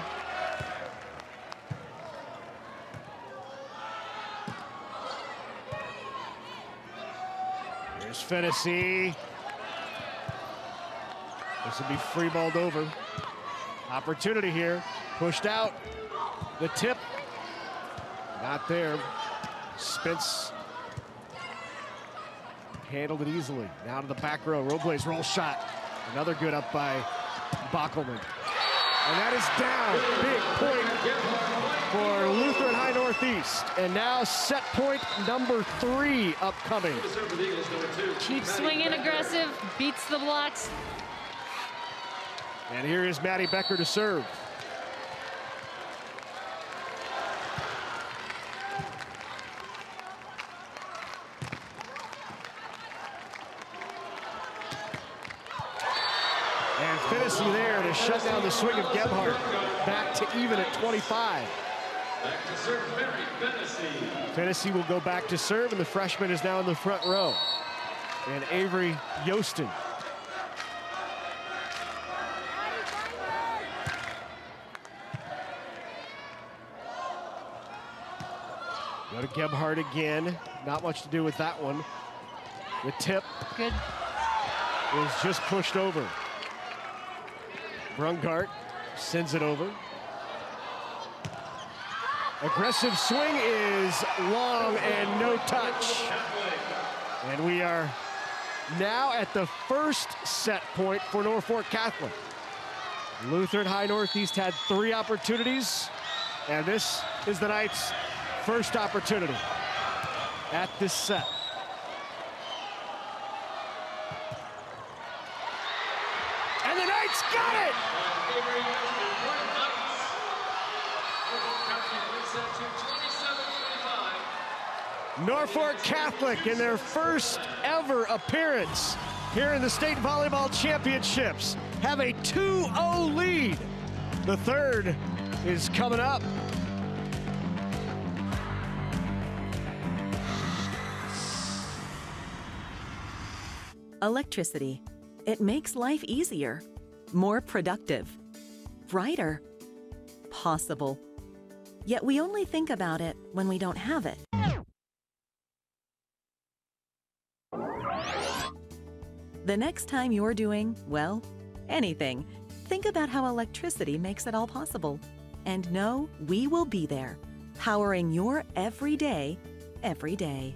Here's Finney. This will be free balled over. Opportunity here. Pushed out. The tip. Not there. Spence handled it easily. Now to the back row. Robles roll shot. Another good up by Bockelman. And that is down. Big point for Lutheran High Northeast. And now set point number 3 upcoming. Keep swinging aggressive. Beats the blocks. And here is Maddie Becker to serve. And Finney there to shut down the swing of Gebhardt. Back to even at 25. Back to serve, Mary Finney will go back to serve, and the freshman is now in the front row. And Avery Yostin. Go to Gebhardt again. Not much to do with that one. The tip. Good. Was just pushed over. Brungart sends it over. Aggressive swing is long and no touch. And we are now at the first set point for Norfolk Catholic. Lutheran High Northeast had 3 opportunities, and this is the night's first opportunity at this set. And the Knights got it! Norfolk Catholic in their first ever appearance here in the state volleyball championships have a 2-0 lead. The third is coming up. Electricity. It makes life easier, more productive, brighter, possible. Yet we only think about it when we don't have it. The next time you're doing, well, anything, think about how electricity makes it all possible. And know we will be there, powering your everyday, every day.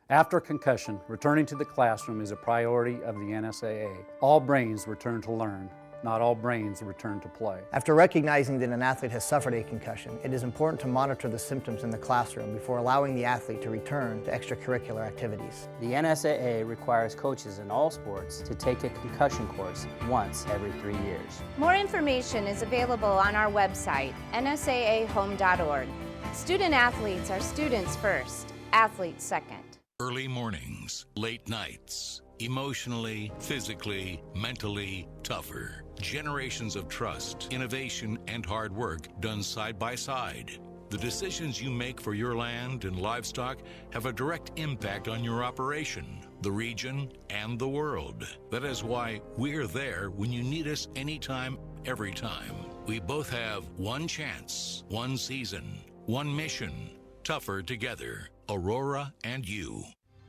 After concussion, returning to the classroom is a priority of the NSAA. All brains return to learn. Not all brains return to play. After recognizing that an athlete has suffered a concussion, it is important to monitor the symptoms in the classroom before allowing the athlete to return to extracurricular activities. The NSAA requires coaches in all sports to take a concussion course once every 3 years. More information is available on our website, nsaahome.org. Student athletes are students first, athletes second. Early mornings, late nights, emotionally, physically, mentally tougher. Generations of trust, innovation, and hard work done side by side. The decisions you make for your land and livestock have a direct impact on your operation, the region, and the world. That is why we're there when you need us anytime, every time. We both have one chance, one season, one mission. Tougher together. Aurora and you.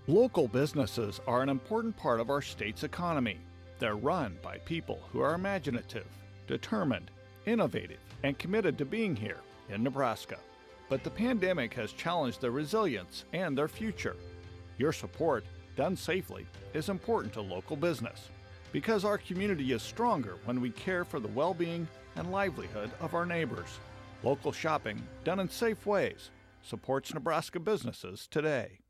Local businesses are an important part of our state's economy. They're run by people who are imaginative, determined, innovative, and committed to being here in Nebraska. But the pandemic has challenged their resilience and their future. Your support, done safely, is important to local business because our community is stronger when we care for the well-being and livelihood of our neighbors. Local shopping, done in safe ways, supports Nebraska businesses today.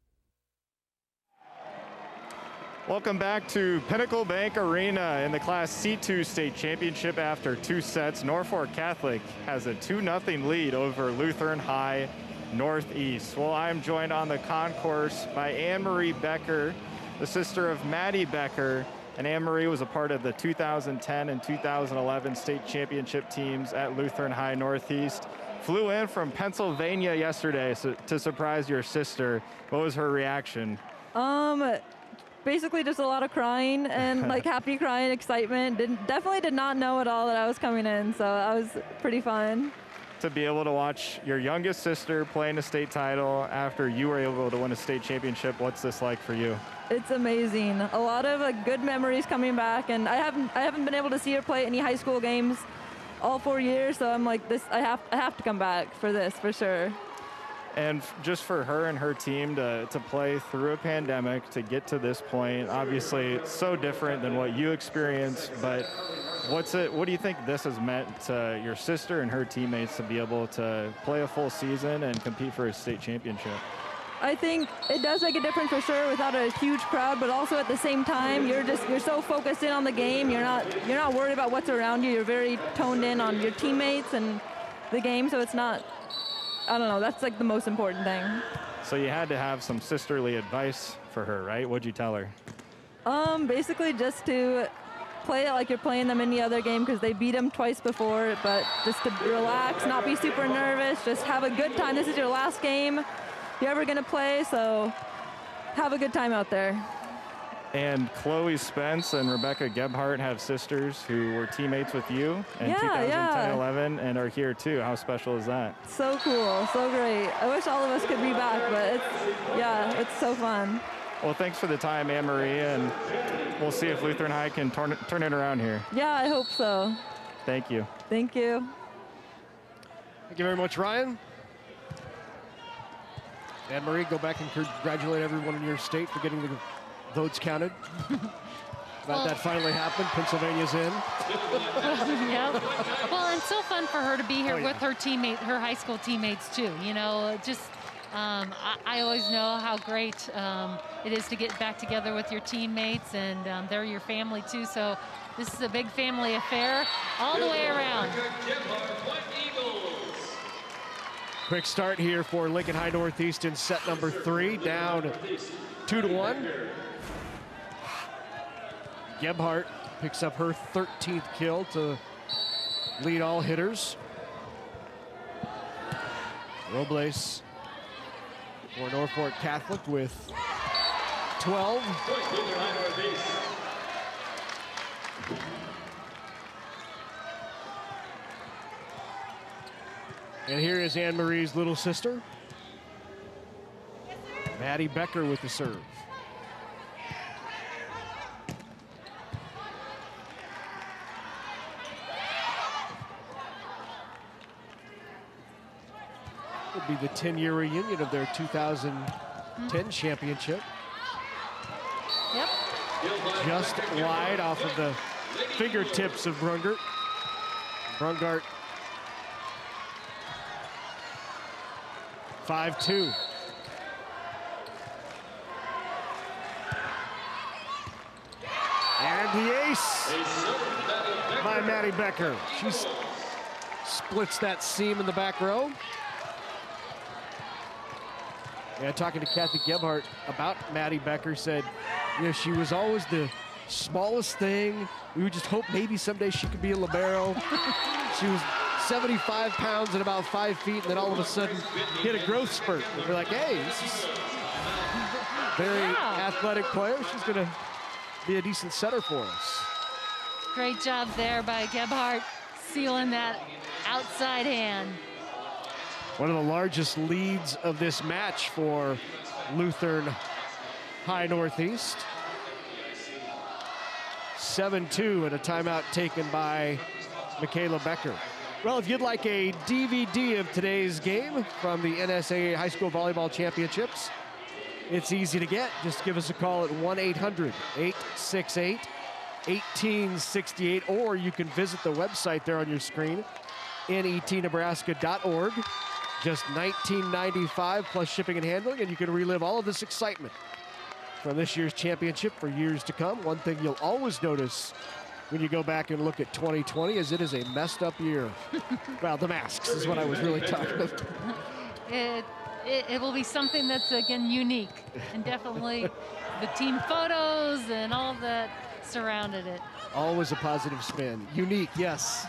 Welcome back to Pinnacle Bank Arena in the Class C2 state championship. After 2 sets, Norfolk Catholic has a 2-0 lead over Lutheran High Northeast. Well, I'm joined on the concourse by Anne-Marie Becker, the sister of Maddie Becker. And Anne-Marie was a part of the 2010 and 2011 state championship teams at Lutheran High Northeast. Flew in from Pennsylvania yesterday to surprise your sister. What was her reaction? Basically just a lot of crying and like happy crying, excitement. Definitely did not know at all that I was coming in, so that was pretty fun. To be able to watch your youngest sister playing a state title after you were able to win a state championship, what's this like for you? It's amazing. A lot of good memories coming back, and I haven't been able to see her play any high school games all 4 years, so I'm like, I have to come back for this for sure. And just for her and her team to play through a pandemic, to get to this point, obviously it's so different than what you experienced, but what do you think this has meant to your sister and her teammates to be able to play a full season and compete for a state championship? I think it does make a difference for sure without a huge crowd, but also at the same time, you're so focused in on the game. You're not worried about what's around you. You're very toned in on your teammates and the game, so it's not, I don't know, that's like the most important thing. So you had to have some sisterly advice for her, right? What'd you tell her? Basically just to play it like you're playing them any other game because they beat them twice before, but just to relax, not be super nervous, just have a good time. This is your last game you're ever going to play, so have a good time out there. And Chloe Spence and Rebecca Gebhardt have sisters who were teammates with you in 2010-11 and are here too. How special is that? So cool, so great. I wish all of us could be back, but it's so fun. Well, thanks for the time, Anne-Marie, and we'll see if Lutheran High can turn it around here. Yeah, I hope so. Thank you. Thank you. Thank you very much, Ryan. Anne-Marie, go back and congratulate everyone in your state for getting the votes counted. That finally happened. Pennsylvania's in. Yep. Well, and so fun for her to be here with her high school teammates too. You know, just I always know how great it is to get back together with your teammates, and they're your family too. So this is a big family affair all the way around. Quick start here for Lincoln High Northeast in set number 3, down 2-1. Gebhardt picks up her 13th kill to lead all hitters. Robles for Norfolk Catholic with 12. And here is Anne Marie's little sister, Maddie Becker, with the serve. Would be the 10-year reunion of their 2010 championship. Yep. Just wide off of the fingertips of Brungart. Brungart 5-2. And the ace by Maddie Becker. She splits that seam in the back row. Yeah, talking to Kathy Gebhardt about Maddie Becker, said, you know, she was always the smallest thing. We would just hope maybe someday she could be a libero. She was 75 pounds and about 5 feet, and then all of a sudden hit a growth spurt. And we're like, hey, this is a very athletic player. She's gonna be a decent setter for us. Great job there by Gebhardt, sealing that outside hand. One of the largest leads of this match for Lutheran High Northeast. 7-2 and a timeout taken by Michaela Becker. Well, if you'd like a DVD of today's game from the NSAA High School Volleyball Championships, it's easy to get. Just give us a call at 1-800-868-1868, or you can visit the website there on your screen, netnebraska.org. Just $19.95 plus shipping and handling, and you can relive all of this excitement from this year's championship for years to come. One thing you'll always notice when you go back and look at 2020 is it is a messed up year. Well, the masks is what I was really talking about. It will be something that's, again, unique, and definitely the team photos and all that surrounded it. Always a positive spin. Unique, yes.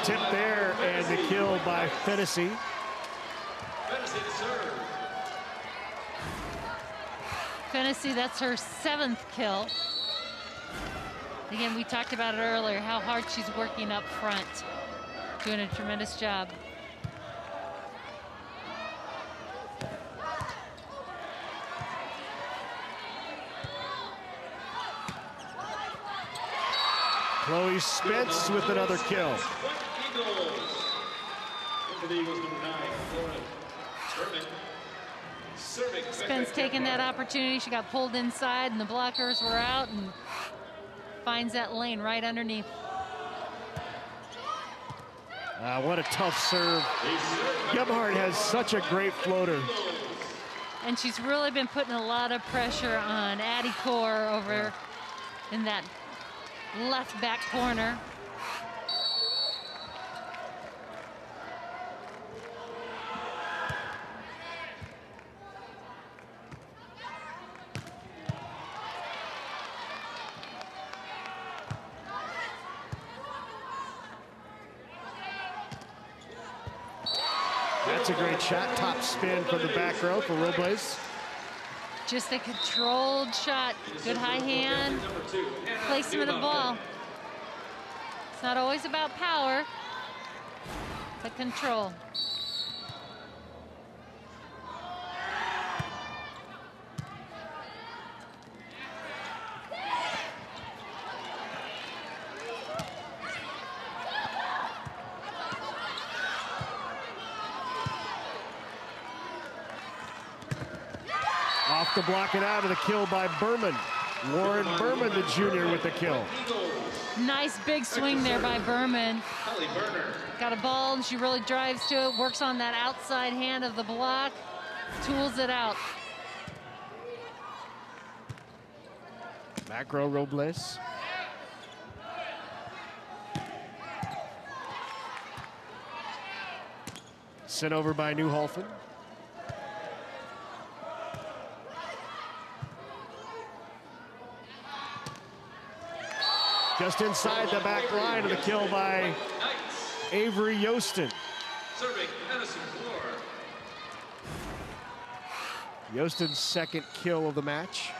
Tip there, and the kill by Fennessy. Fennessy, that's her 7th kill. Again, we talked about it earlier, how hard she's working up front. Doing a tremendous job. Chloe Spence with another kill. Spence taking that opportunity. She got pulled inside and the blockers were out, and finds that lane right underneath. What a tough serve. Gebhardt has such a great floater. And she's really been putting a lot of pressure on Addie Core over in that left back corner. That's a great shot. Top spin from the back row for Robles. Just a controlled shot. Good high hand. Placement of ball. It's not always about power, but control. Off the block and out of the kill by Berman. Warren Berman, the junior, with the kill. Nice big swing there by Berman. Got a ball and she really drives to it, works on that outside hand of the block, tools it out. Back row Robles. Sent over by Newholfen. Just inside the back line of the kill by Avery Yostin. Serving Madison Floor. Yostin's second kill of the match.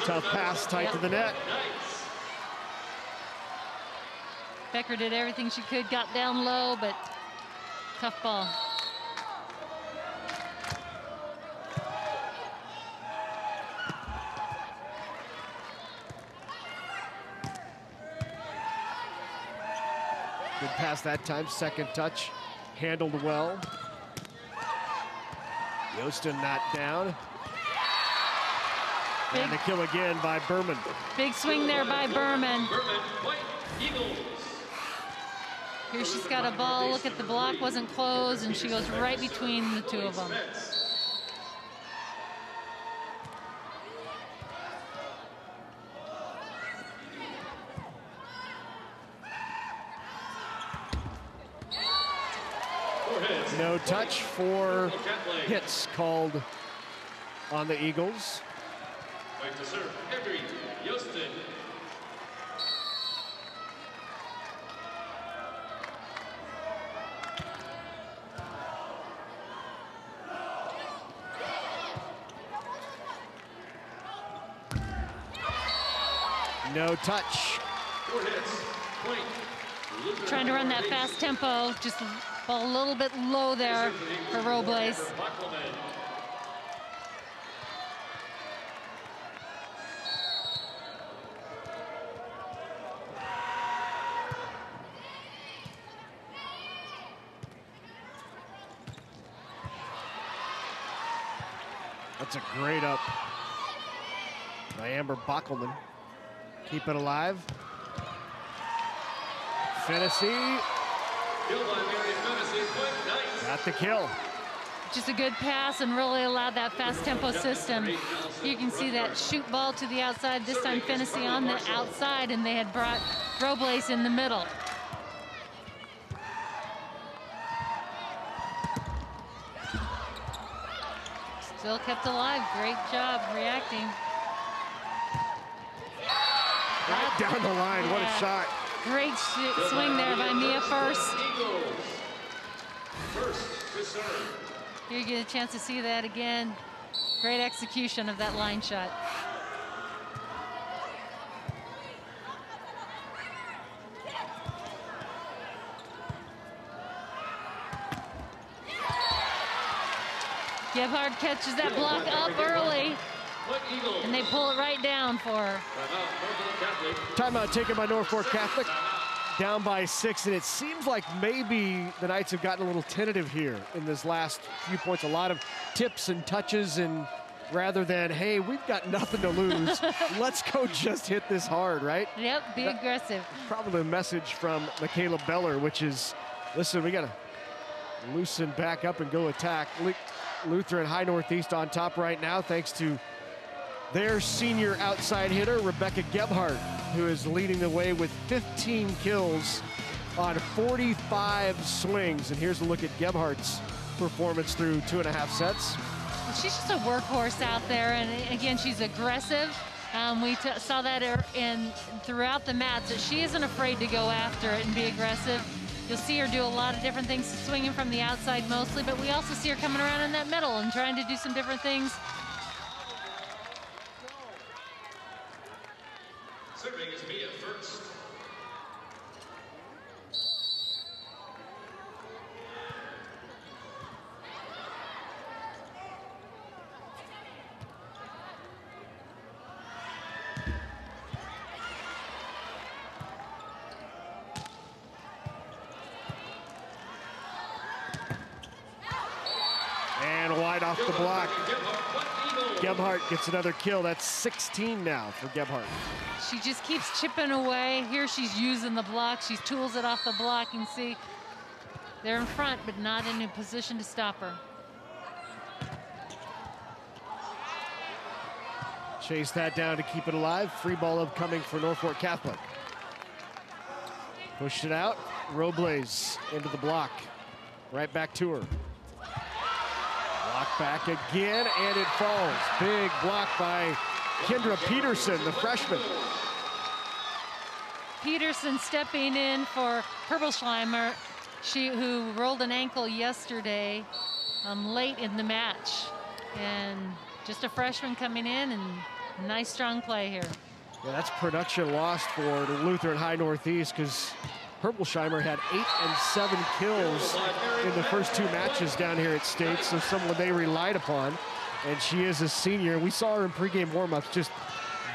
Tough pass, tight to the net. Becker did everything she could, got down low, but tough ball. Good pass that time, second touch, handled well. Yostin not down. And the kill again by Berman. Big swing there by Berman. Berman, White Eagles. Here she's got a ball, look at the block wasn't closed, and she goes right between the two of them. No touch for hits called on the Eagles. Right to serve, Avery Yostin. No touch. 4 hits, point. Lutheran Trying to run that fast tempo, just ball a little bit low there for Robles. That's a great up by Amber Bockelman. Keep it alive. Fennessy. Got the kill. Just a good pass and really allowed that fast tempo system. You can see that shoot ball to the outside. This time Fennessy on the outside, and they had brought Robles in the middle. Still kept alive. Great job reacting. Right down the line. What a shot. Great swing there by Mia First. First to serve. Here you get a chance to see that again. Great execution of that line shot. Gebhardt catches that block up early, and they pull it right down for her. Timeout taken by Norfolk Catholic. Down by 6, and it seems like maybe the Knights have gotten a little tentative here in this last few points. A lot of tips and touches, and rather than, hey, we've got nothing to lose, let's go just hit this hard, right? Yep, be aggressive. Probably a message from Michaela Beller, which is, listen, we got to loosen back up and go attack. Lutheran High Northeast on top right now, thanks to their senior outside hitter, Rebecca Gebhardt, who is leading the way with 15 kills on 45 swings. And here's a look at Gebhardt's performance through 2.5 sets. She's just a workhorse out there, and again, she's aggressive. We saw that throughout the match, that she isn't afraid to go after it and be aggressive. You'll see her do a lot of different things, swinging from the outside mostly, but we also see her coming around in that middle and trying to do some different things. Serving is Mia First. And wide off the block. Gebhardt gets another kill. That's 16 now for Gebhardt. She just keeps chipping away. Here she's using the block. She tools it off the block. You can see they're in front, but not in a position to stop her. chase that down to keep it alive. Free ball upcoming for Norfolk Catholic. Pushed it out. Robles into the block. Right back to her. Block back again, and it falls. Big block by Kendra Peterson, the freshman. Peterson stepping in for Herbelschleimer, who rolled an ankle yesterday late in the match. And just a freshman coming in, and nice strong play here. Yeah, that's production lost for the Lutheran High Northeast because Herbelschleimer had 8 and 7 kills in the first 2 matches down here at State, so someone they relied upon. And she is a senior. We saw her in pregame warm-ups, just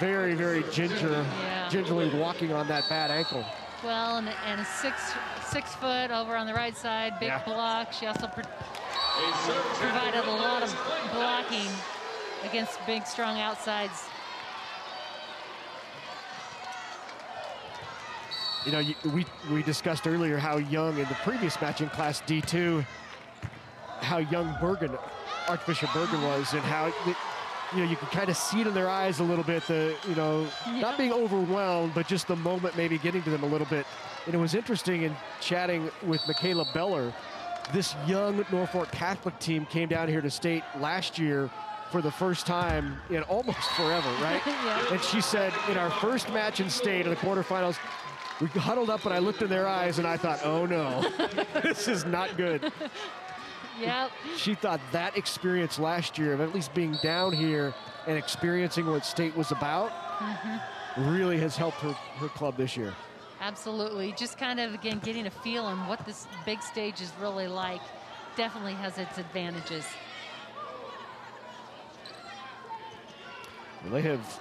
very, very gingerly walking on that bad ankle. Well, and a six foot over on the right side, big block. She also provided a lot of blocking against big, strong outsides. You know, we discussed earlier how young in the previous match in Class D2, how young Archbishop Bergen was, and how you can kind of see it in their eyes a little bit. Not being overwhelmed, but just the moment maybe getting to them a little bit. And it was interesting in chatting with Michaela Beller. This young Norfolk Catholic team came down here to State last year for the first time in almost forever, right? Yeah. And she said, in our first match in State in the quarterfinals, we huddled up and I looked in their eyes and I thought, oh no, this is not good. Yep. She thought that experience last year of at least being down here and experiencing what State was about really has helped her club this year. Absolutely. Just kind of, again, getting a feel on what this big stage is really like definitely has its advantages. Well, they have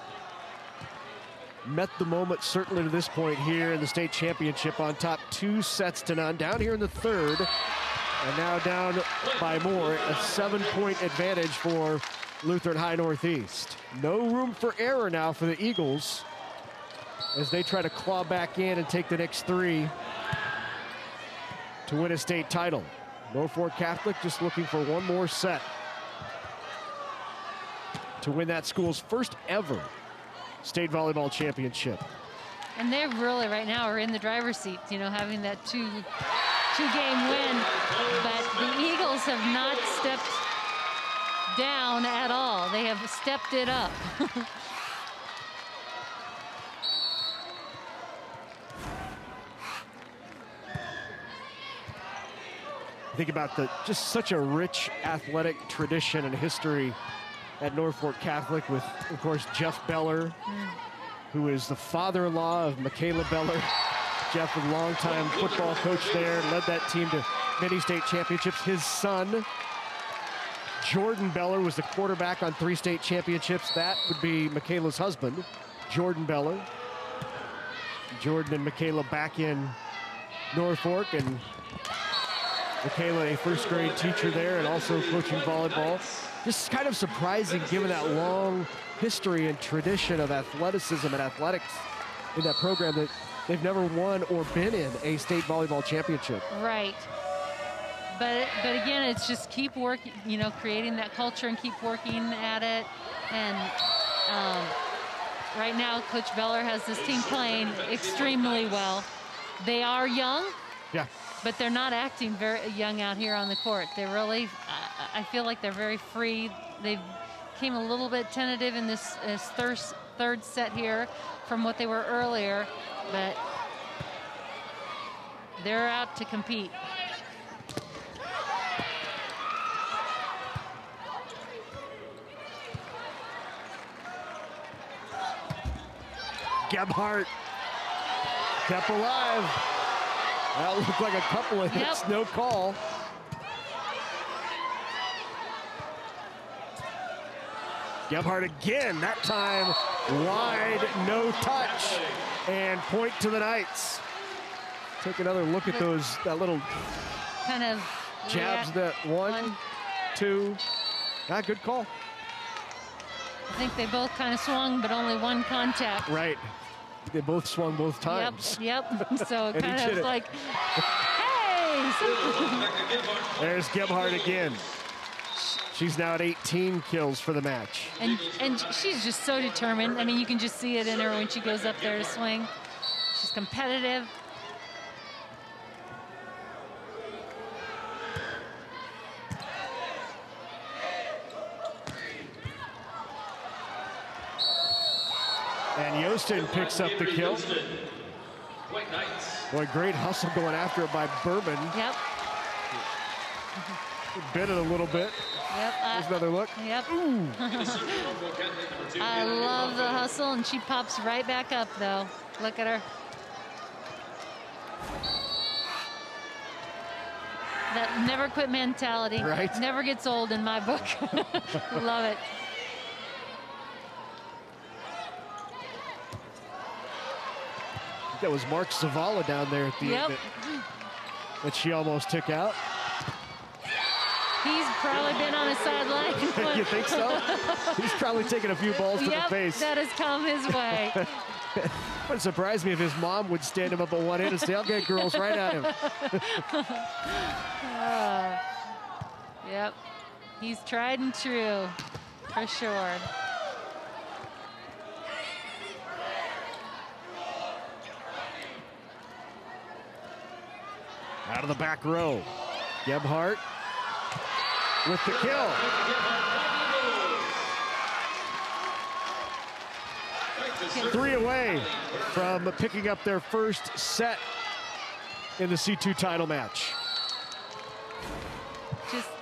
met the moment certainly to this point here in the state championship on top 2-0 down here in the third, and now down by more, a 7-point advantage for Lutheran High Northeast. No room for error now for the Eagles as they try to claw back in and take the next 3 to win a state title. Norfolk Catholic just looking for one more set to win that school's first ever state volleyball championship. And they really right now are in the driver's seat, having that two-game win. But the Eagles have not stepped down at all. They have stepped it up. Think about just such a rich athletic tradition and history at Norfolk Catholic with, of course, Jeff Beller, who is the father-in-law of Michaela Beller. Jeff, a longtime football coach there, led that team to many state championships. His son, Jordan Beller, was the quarterback on 3 state championships. That would be Michaela's husband, Jordan Beller. Jordan and Michaela back in Norfolk, and Michaela, a first-grade teacher there and also coaching volleyball. Just kind of surprising given that long history and tradition of athleticism and athletics in that program that they've never won or been in a state volleyball championship. Right. But again, it's just keep working, creating that culture and keep working at it. And right now, Coach Beller has this team playing extremely well. They are young. Yeah. But they're not acting very young out here on the court. They really, I feel like they're very free. They came a little bit tentative in this third set here from what they were earlier, but they're out to compete. Gebhardt kept alive. That looked like a couple of hits, no call. Gebhardt again, that time wide, no touch, and point to the Knights. Take another look at that little kind of jabs, that 1, 2, good call. I think they both kind of swung, but only one contact. Right. They both swung both times. Yep. So it kind of like, hey! There's Gebhardt again. She's now at 18 kills for the match. And she's just so determined. I mean, you can just see it in her when she goes up there to swing. She's competitive. And Yostin picks up the kill. Boy, great hustle going after it by Bourbon. Yep. Bit it a little bit. Yep. There's another look. Yep. I love the hustle, and she pops right back up, though. Look at her. That never quit mentality. Right. Never gets old in my book. Love it. That was Mark Zavala down there at the end that she almost took out. He's probably been on his sideline. You think so? He's probably taken a few balls to the face. That has come his way. Wouldn't surprise me if his mom would stand him up at one end and say, "I'll get girls right at him." Yep. He's tried and true, for sure. Out of the back row, Gebhardt with the kill. Three away from picking up their first set in the C2 title match.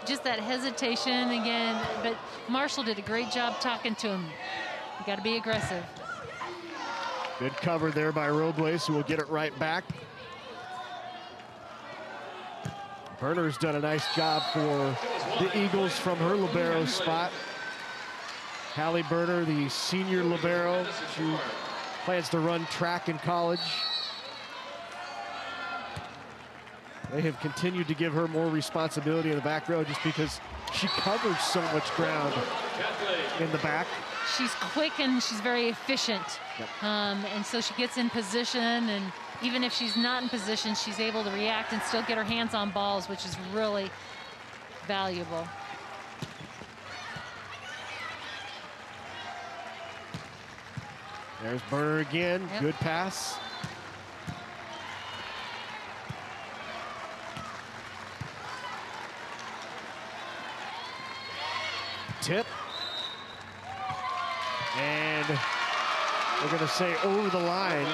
Just that hesitation again, but Marshall did a great job talking to him. You got to be aggressive. Good cover there by Robles, who will get it right back. Berner's done a nice job for the Eagles from her libero spot. Hallie Berner, the senior libero. She plans to run track in college. They have continued to give her more responsibility in the back row just because she covers so much ground in the back. She's quick and she's very efficient. Yep. And so she gets in position, and even if she's not in position, she's able to react and still get her hands on balls, which is really valuable. There's Berner again. Yep. Good pass. Tip. And we're going to say over the line.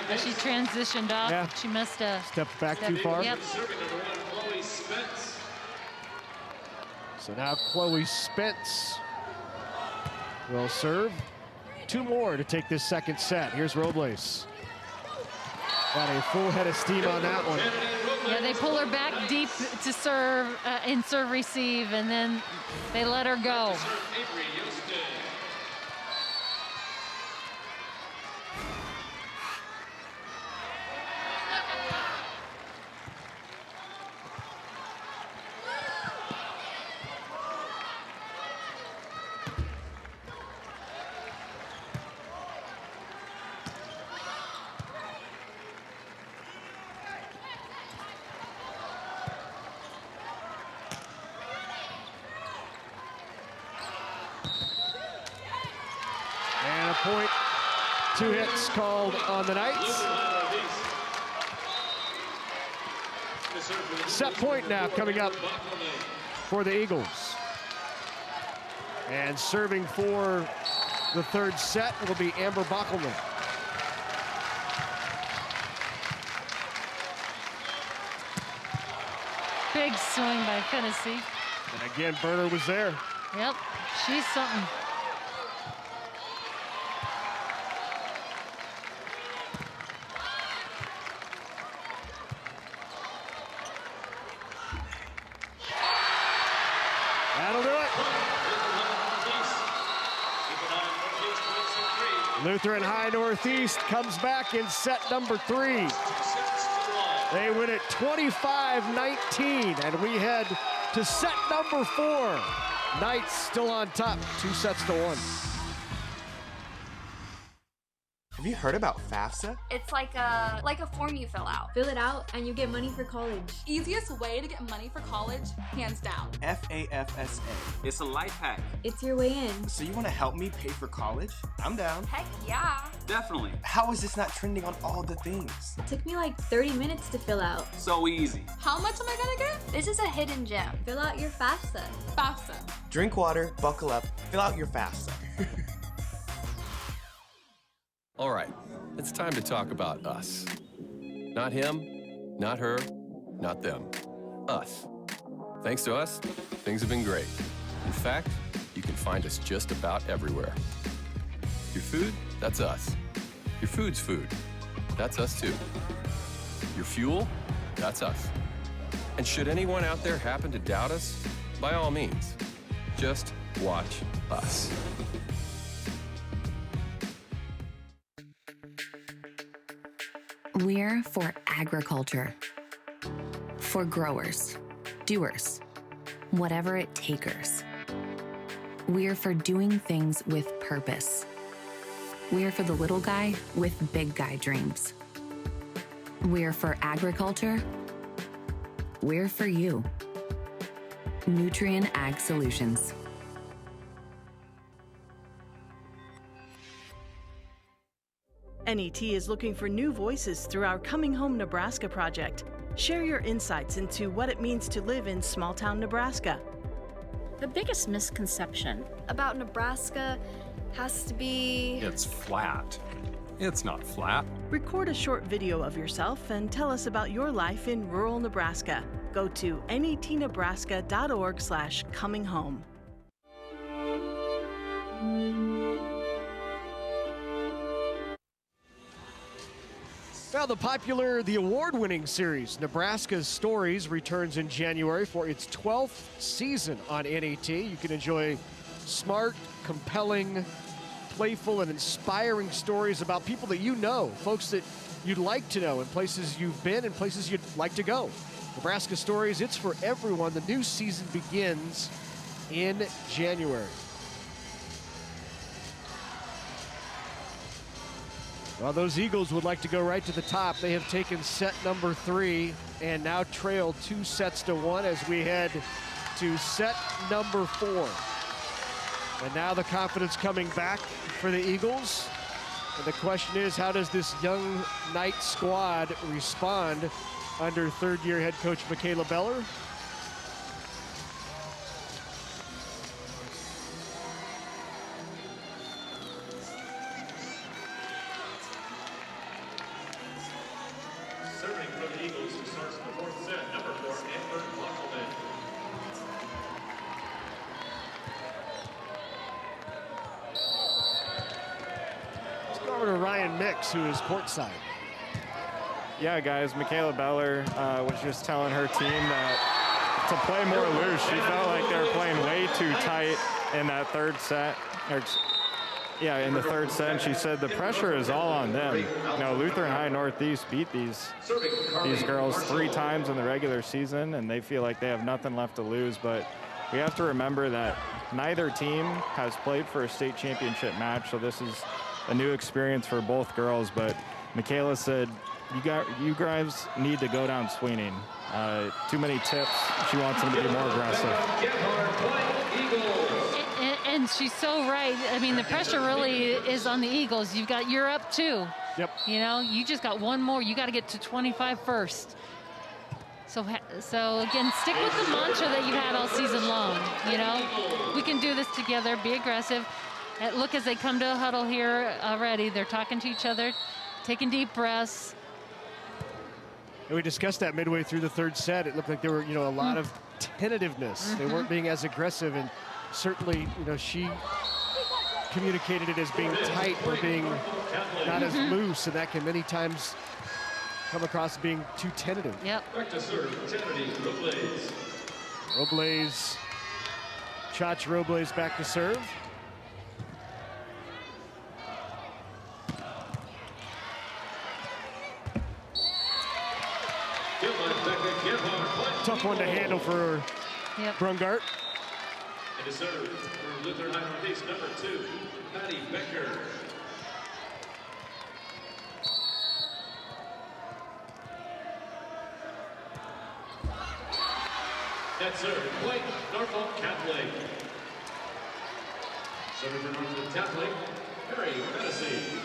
As she transitioned off, Yeah. she must have Stepped back too far. Yep. So now Chloe Spence will serve. Two more to take this second set. Here's Robles. Got a full head of steam on that one. Yeah, they pull her back deep to serve, in serve receive, and then they let her go. And a point, 2 hits called on the Knights. Set point now coming up for the Eagles. And serving for the third set will be Amber Bockelman. Big swing by Tennessee. And again, Berner was there. Yep, she's something. That'll do it. Lutheran High Northeast comes back in set number 3. They win it 25-19, and we head to set number 4. Knights still on top, 2 sets to 1. Have you heard about FAFSA? It's like a form you fill out. Fill it out and you get money for college. Easiest way to get money for college, hands down. FAFSA. It's a life hack. It's your way in. So you want to help me pay for college? I'm down. Heck yeah. Definitely. How is this not trending on all the things? It took me like 30 minutes to fill out. So easy. How much am I gonna get? This is a hidden gem. Fill out your FAFSA. FAFSA. Drink water, buckle up, fill out your FAFSA. All right, it's time to talk about us. Not him, not her, not them. Us. Thanks to us, things have been great. In fact, you can find us just about everywhere. Your food, that's us. Your food's food, that's us too. Your fuel, that's us. And should anyone out there happen to doubt us, by all means, just watch us. We're for agriculture, for growers, doers, whatever it takers. We're for doing things with purpose. We're for the little guy with big guy dreams. We're for agriculture. We're for you. Nutrien Ag Solutions. NET is looking for new voices through our Coming Home Nebraska project. Share your insights into what it means to live in small-town Nebraska. The biggest misconception about Nebraska has to be... It's flat. It's not flat. Record a short video of yourself and tell us about your life in rural Nebraska. Go to netnebraska.org/cominghome. Well, the award-winning series, Nebraska's Stories, returns in January for its 12th season on NET. You can enjoy smart, compelling, playful, and inspiring stories about people that you know, folks that you'd like to know, and places you've been and places you'd like to go. Nebraska Stories, it's for everyone. The new season begins in January. Well, those Eagles would like to go right to the top. They have taken set number 3 and now trail 2-1 as we head to set number 4. And now the confidence coming back for the Eagles. And the question is, how does this young Knight squad respond under third-year head coach Michaela Beller? Serving for the Eagles, who starts the fourth set, number 4, Amber Lockelman. Let's go over to Ryan Mix, who is courtside. Yeah, guys, Michaela Beller was just telling her team that to play more loose. She felt like they were playing way too tight in that third set. In the third set, and she said the pressure is all on them. You know, Lutheran High Northeast beat these girls 3 times in the regular season, and they feel like they have nothing left to lose. But we have to remember that neither team has played for a state championship match, so this is a new experience for both girls. But Michaela said, you guys need to go down swinging. Too many tips. She wants them to be more aggressive. And she's so right. I mean, the pressure really is on the Eagles. You're up 2. Yep. You know, you just got one more. You got to get to 25 first. So again, stick with the mantra that you had all season long. You know, we can do this together. Be aggressive. Look, as they come to a huddle here already, they're talking to each other, taking deep breaths. And we discussed that midway through the third set. It looked like there were, a lot of tentativeness. They weren't being as aggressive, and certainly, she communicated it as being tight or being not as loose, and that can many times come across as being too tentative. Yep. Back to serve, Kennedy Robles. Robles, Chach Robles back to serve. Tough one to handle for Brungart. And to serve for Lutheran High Northeast, number 2, Patty Becker. Net serve, point, Norfolk Catholic. Serving for Norfolk Catholic, Harry Hennessy.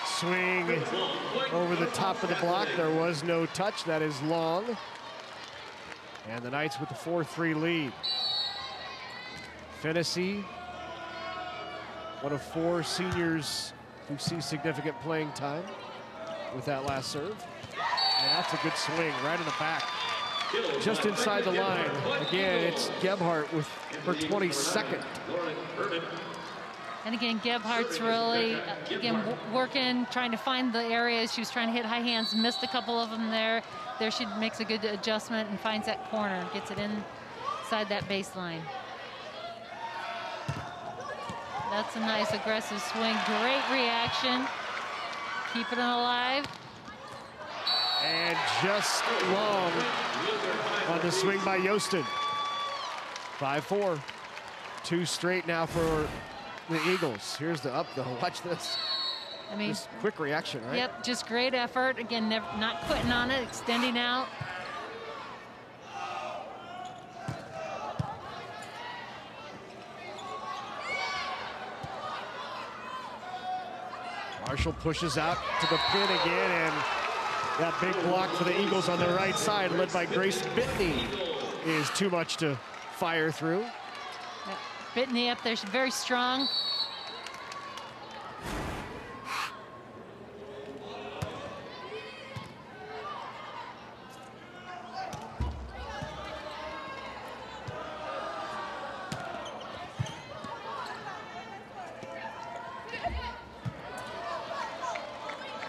Swing over the top of the block. There was no touch. That is long. And the Knights with the 4-3 lead. Hennessy, one of 4 seniors who see significant playing time with that last serve. And that's a good swing right in the back. Just inside the line. Again, it's Gebhardt with her 22nd. And again, Gebhardt's really, working, trying to find the areas. She was trying to hit high hands, missed a couple of them there. There she makes a good adjustment and finds that corner, gets it inside that baseline. That's a nice aggressive swing. Great reaction. Keeping it alive. And just long on the swing by Yostin. 5-4. 2 straight now for the Eagles. Here's the up though. Watch this. I mean, just quick reaction, right? Yep, just great effort. Again, not quitting on it, extending out. Marshall pushes out to the pin again, and that big block for the Eagles on the right side, led by Grace Bitney, is too much to fire through. Yep. Bitney up there, she's very strong.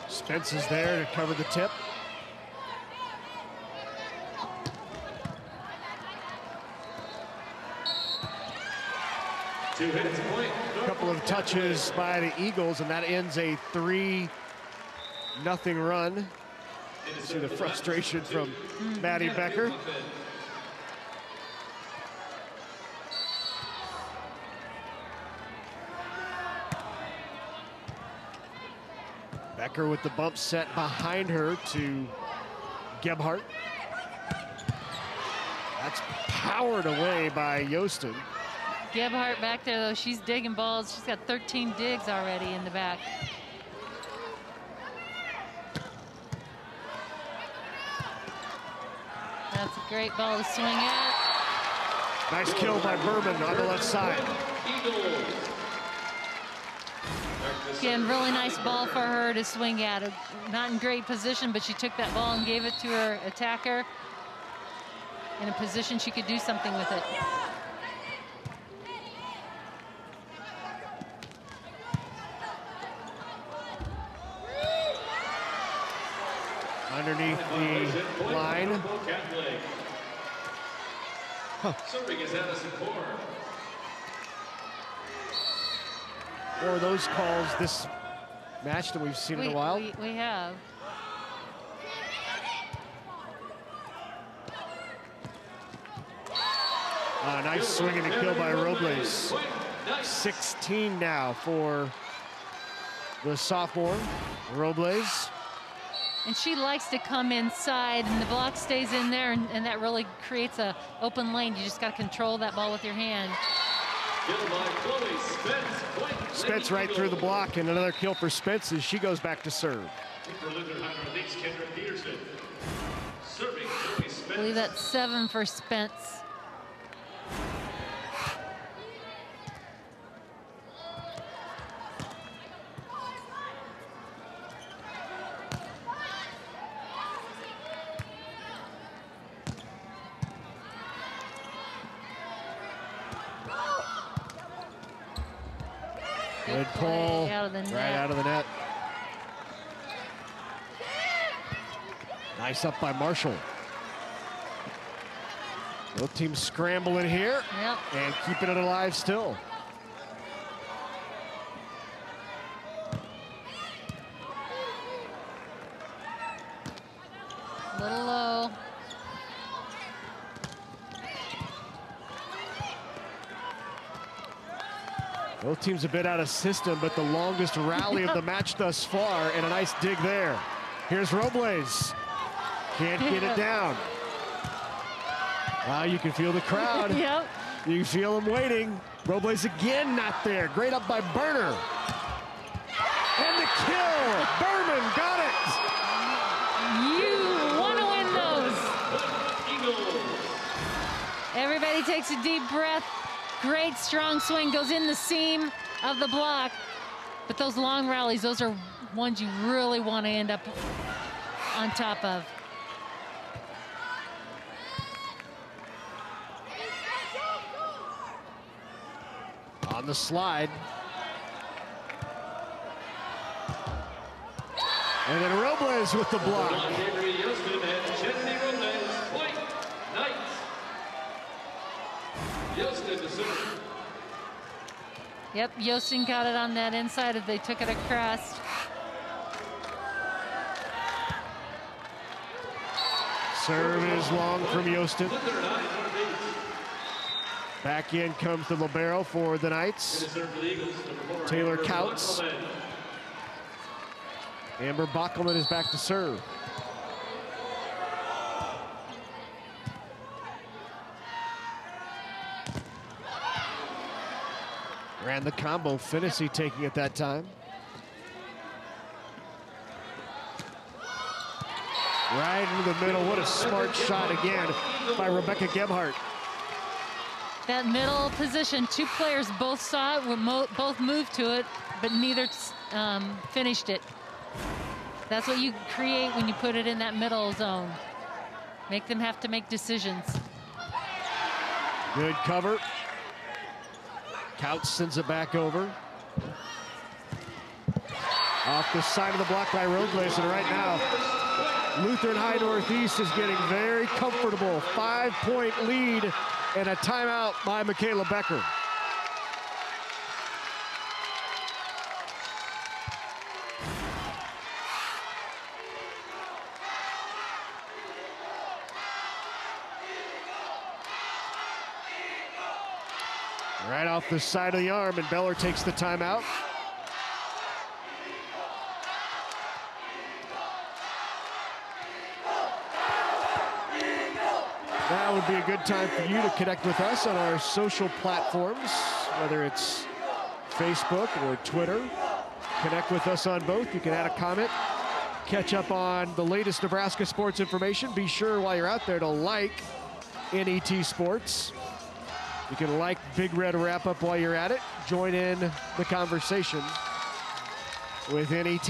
Spence is there to cover the tip. Two hits, point. A couple of touches by the Eagles, and that ends a 3-0 run. You see the frustration from Maddie Becker. Becker with the bump set behind her to Gebhardt. That's powered away by Yostin. Gebhardt back there, though, she's digging balls. She's got 13 digs already in the back. That's a great ball to swing at. Nice kill by Berman on the left side. Again, really nice ball for her to swing at. Not in great position, but she took that ball and gave it to her attacker in a position she could do something with it. Underneath the line. Serving is Addison Core. More of those calls this match than we've seen in a while. We have. Nice swing and a kill by Robles. 16 now for the sophomore, Robles. And she likes to come inside, and the block stays in there, and that really creates a open lane. You just got to control that ball with your hand. Spence right through the block, and another kill for Spence as she goes back to serve. I believe that's 7 for Spence. Good pull, right out of the net. Nice up by Marshall. Both teams scrambling here and keeping it alive still. A little low. Both teams a bit out of system, but the longest rally of the match thus far, and a nice dig there. Here's Robles. Can't get it down. Wow, you can feel the crowd. Yep. You feel them waiting. Robles again not there. Great up by Burner. And the kill. Berman got it. You want to win those. Everybody takes a deep breath. Great strong swing, goes in the seam of the block. But those long rallies, those are ones you really want to end up on top of. On the slide. And then Robles with the block. Yep, Yostin got it on that inside as they took it across. Serve is long from Yostin. Back in comes the libero for the Knights. Taylor Couts. Amber Bockelman is back to serve. Ran the combo, Finnessy taking it that time. Right into the middle, what a smart shot again by Rebecca Gebhardt. That middle position, two players both saw it, both moved to it, but neither finished it. That's what you create when you put it in that middle zone. Make them have to make decisions. Good cover. Couch sends it back over. Off the side of the block by Robles, and right now, Lutheran High Northeast is getting very comfortable. 5-point lead and a timeout by Michaela Becker. Right off the side of the arm, and Beller takes the timeout. Now would be a good time for you to connect with us on our social platforms, whether it's Facebook or Twitter. Connect with us on both. You can add a comment, catch up on the latest Nebraska sports information. Be sure while you're out there to like NET Sports. You can like Big Red Wrap-Up while you're at it. Join in the conversation with NET.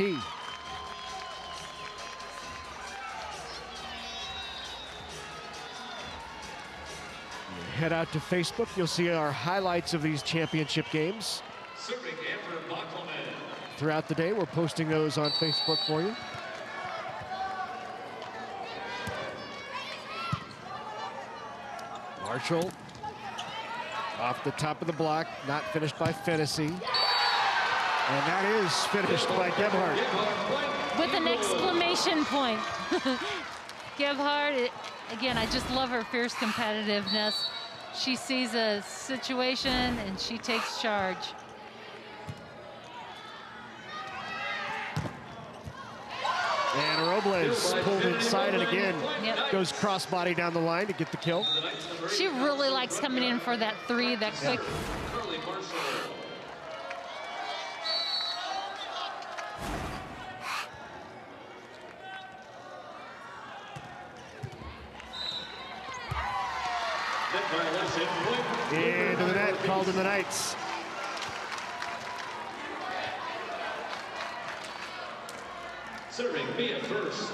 Head out to Facebook. You'll see our highlights of these championship games. Throughout the day, we're posting those on Facebook for you. Marshall off the top of the block, not finished by Finnessy. And that is finished by Gebhardt. With an exclamation point. Gebhardt, again, I just love her fierce competitiveness. She sees a situation and she takes charge. And Robles pulled inside and again goes crossbody down the line to get the kill. She really likes coming in for that three, that quick. Into the net, called in the Knights. Serving Mia first.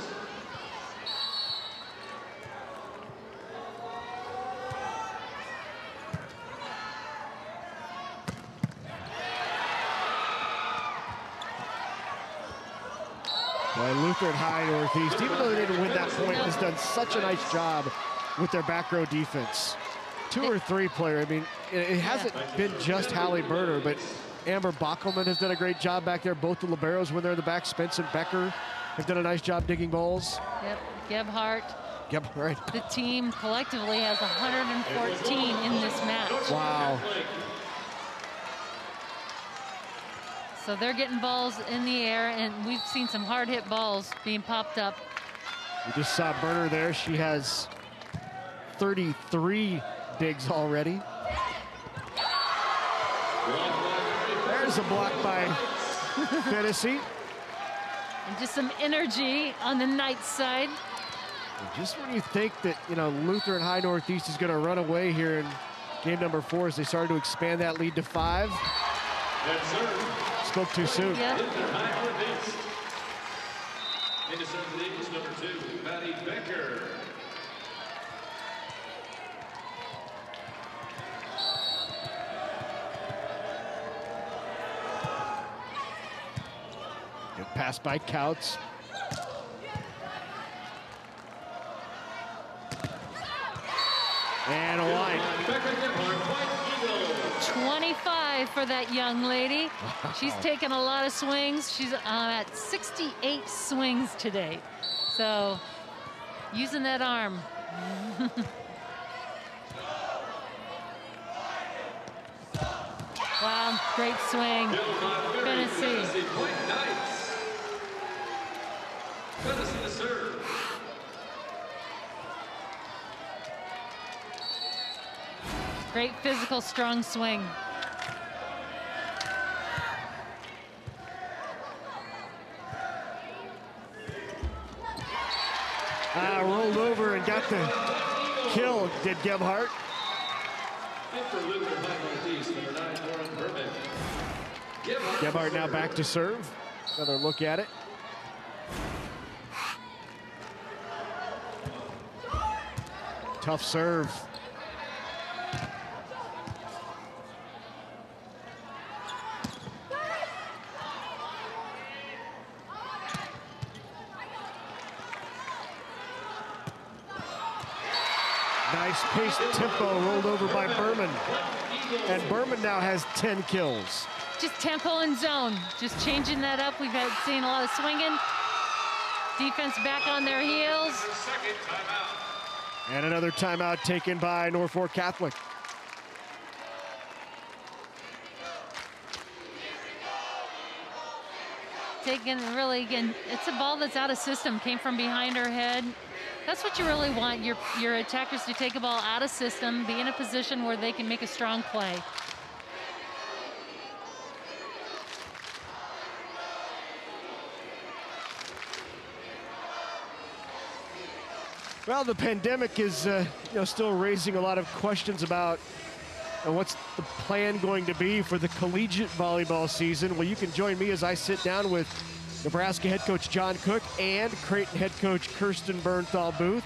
By Lutheran High Northeast, even though they didn't win that point, has done such a nice job with their back row defense. 2 or 3 player, I mean, it hasn't been just Hallie Berner, but Amber Bockelman has done a great job back there. Both the liberos when they're in the back, Spence and Becker have done a nice job digging balls. Yep. Gebhardt. Right. The team collectively has 114 in this match. Wow. So they're getting balls in the air, and we've seen some hard hit balls being popped up. We just saw Burner there. She has 33 digs already. There's a block by Tennessee. And just some energy on the Knights side. Just when you think that, Lutheran High Northeast is going to run away here in game number 4 as they started to expand that lead to 5. Spoke too soon. Yeah. Into serve the Eagles, number 2, Maddie Becker. Good pass by Couts. And a line. 25 for that young lady. Wow. She's taken a lot of swings. She's at 68 swings today. So using that arm. Wow, great swing. Tennessee. Tennessee to serve. Great physical, strong swing. Rolled over and got the kill, did Gebhardt. Gebhardt now back to serve. Another look at it. Tough serve. Nice paced tempo rolled over by Berman. And Berman now has 10 kills. Just tempo and zone, just changing that up. We've seen a lot of swinging. Defense back on their heels. And another timeout taken by Norfolk Catholic. Taking really, again, it's a ball that's out of system, came from behind her head. That's what you really want, your attackers to take a ball out of system, be in a position where they can make a strong play. Well, the pandemic is still raising a lot of questions about what's the plan going to be for the collegiate volleyball season. Well, you can join me as I sit down with Nebraska head coach John Cook and Creighton head coach Kirsten Bernthal Booth,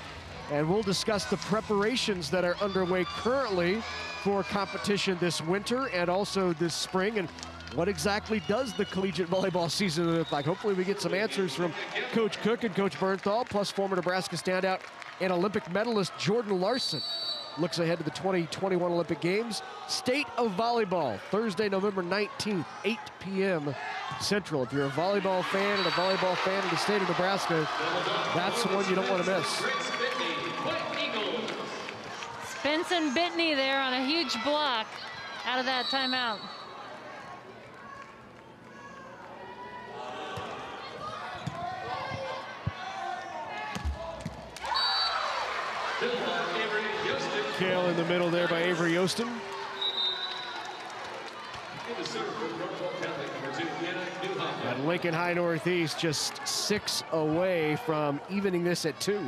and we'll discuss the preparations that are underway currently for competition this winter and also this spring, and what exactly does the collegiate volleyball season look like. Hopefully we get some answers from Coach Cook and Coach Bernthal, plus former Nebraska standout and Olympic medalist Jordan Larson. Looks ahead to the 2021 Olympic Games. State of Volleyball, Thursday, November 19th, 8 p.m. Central. If you're a volleyball fan and a volleyball fan in the state of Nebraska, that's the one you don't want to miss. Spencer Bitney there on a huge block out of that timeout. Kill in the middle there by Avery Yostin. And Lincoln High Northeast just 6 away from evening this at 2.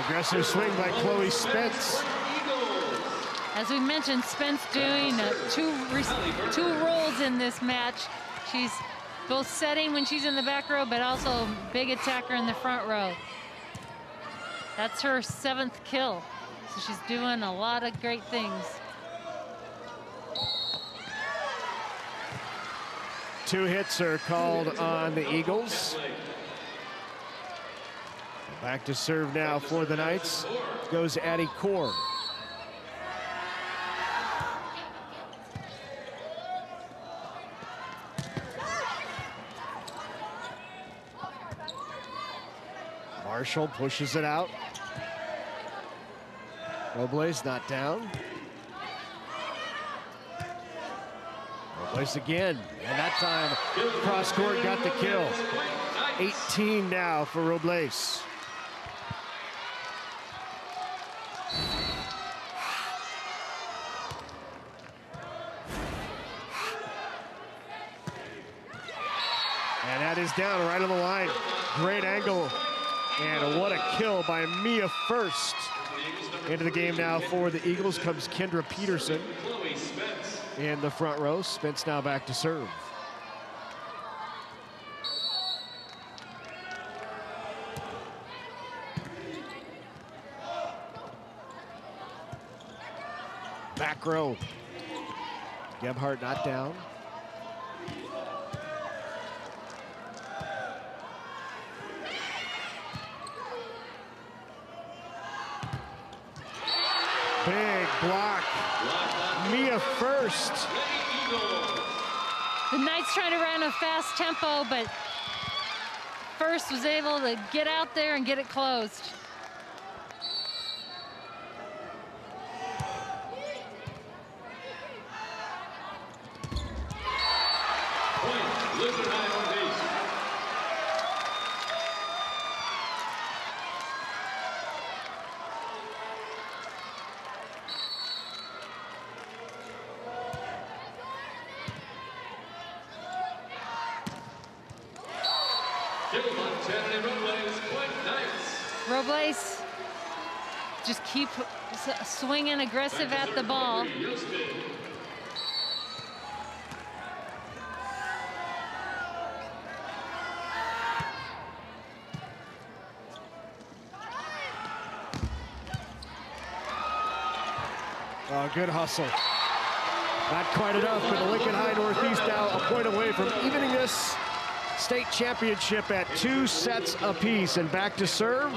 Aggressive swing by Chloe Spence. As we mentioned, Spence doing two roles in this match. She's both setting when she's in the back row, but also big attacker in the front row. That's her 7th kill. So she's doing a lot of great things. 2 hits are called on the Eagles. Back to serve now for the Knights. Goes Addie Core. Marshall pushes it out. Robles not down. Robles again, and that time cross court got the kill. 18 now for Robles. And that is down right on the line. Great angle. And what a kill by Mia First. Into the game now for the Eagles comes Kendra Peterson in the front row. Spence now back to serve. Back row. Gebhardt not down. Big block. Mia First. The Knights trying to run a fast tempo, but First was able to get out there and get it closed. Robles just keep swinging aggressive at the ball. Oh, good hustle. Not quite enough, but Lincoln High Northeast now a point away from evening this state championship at 2 sets apiece. And back to serve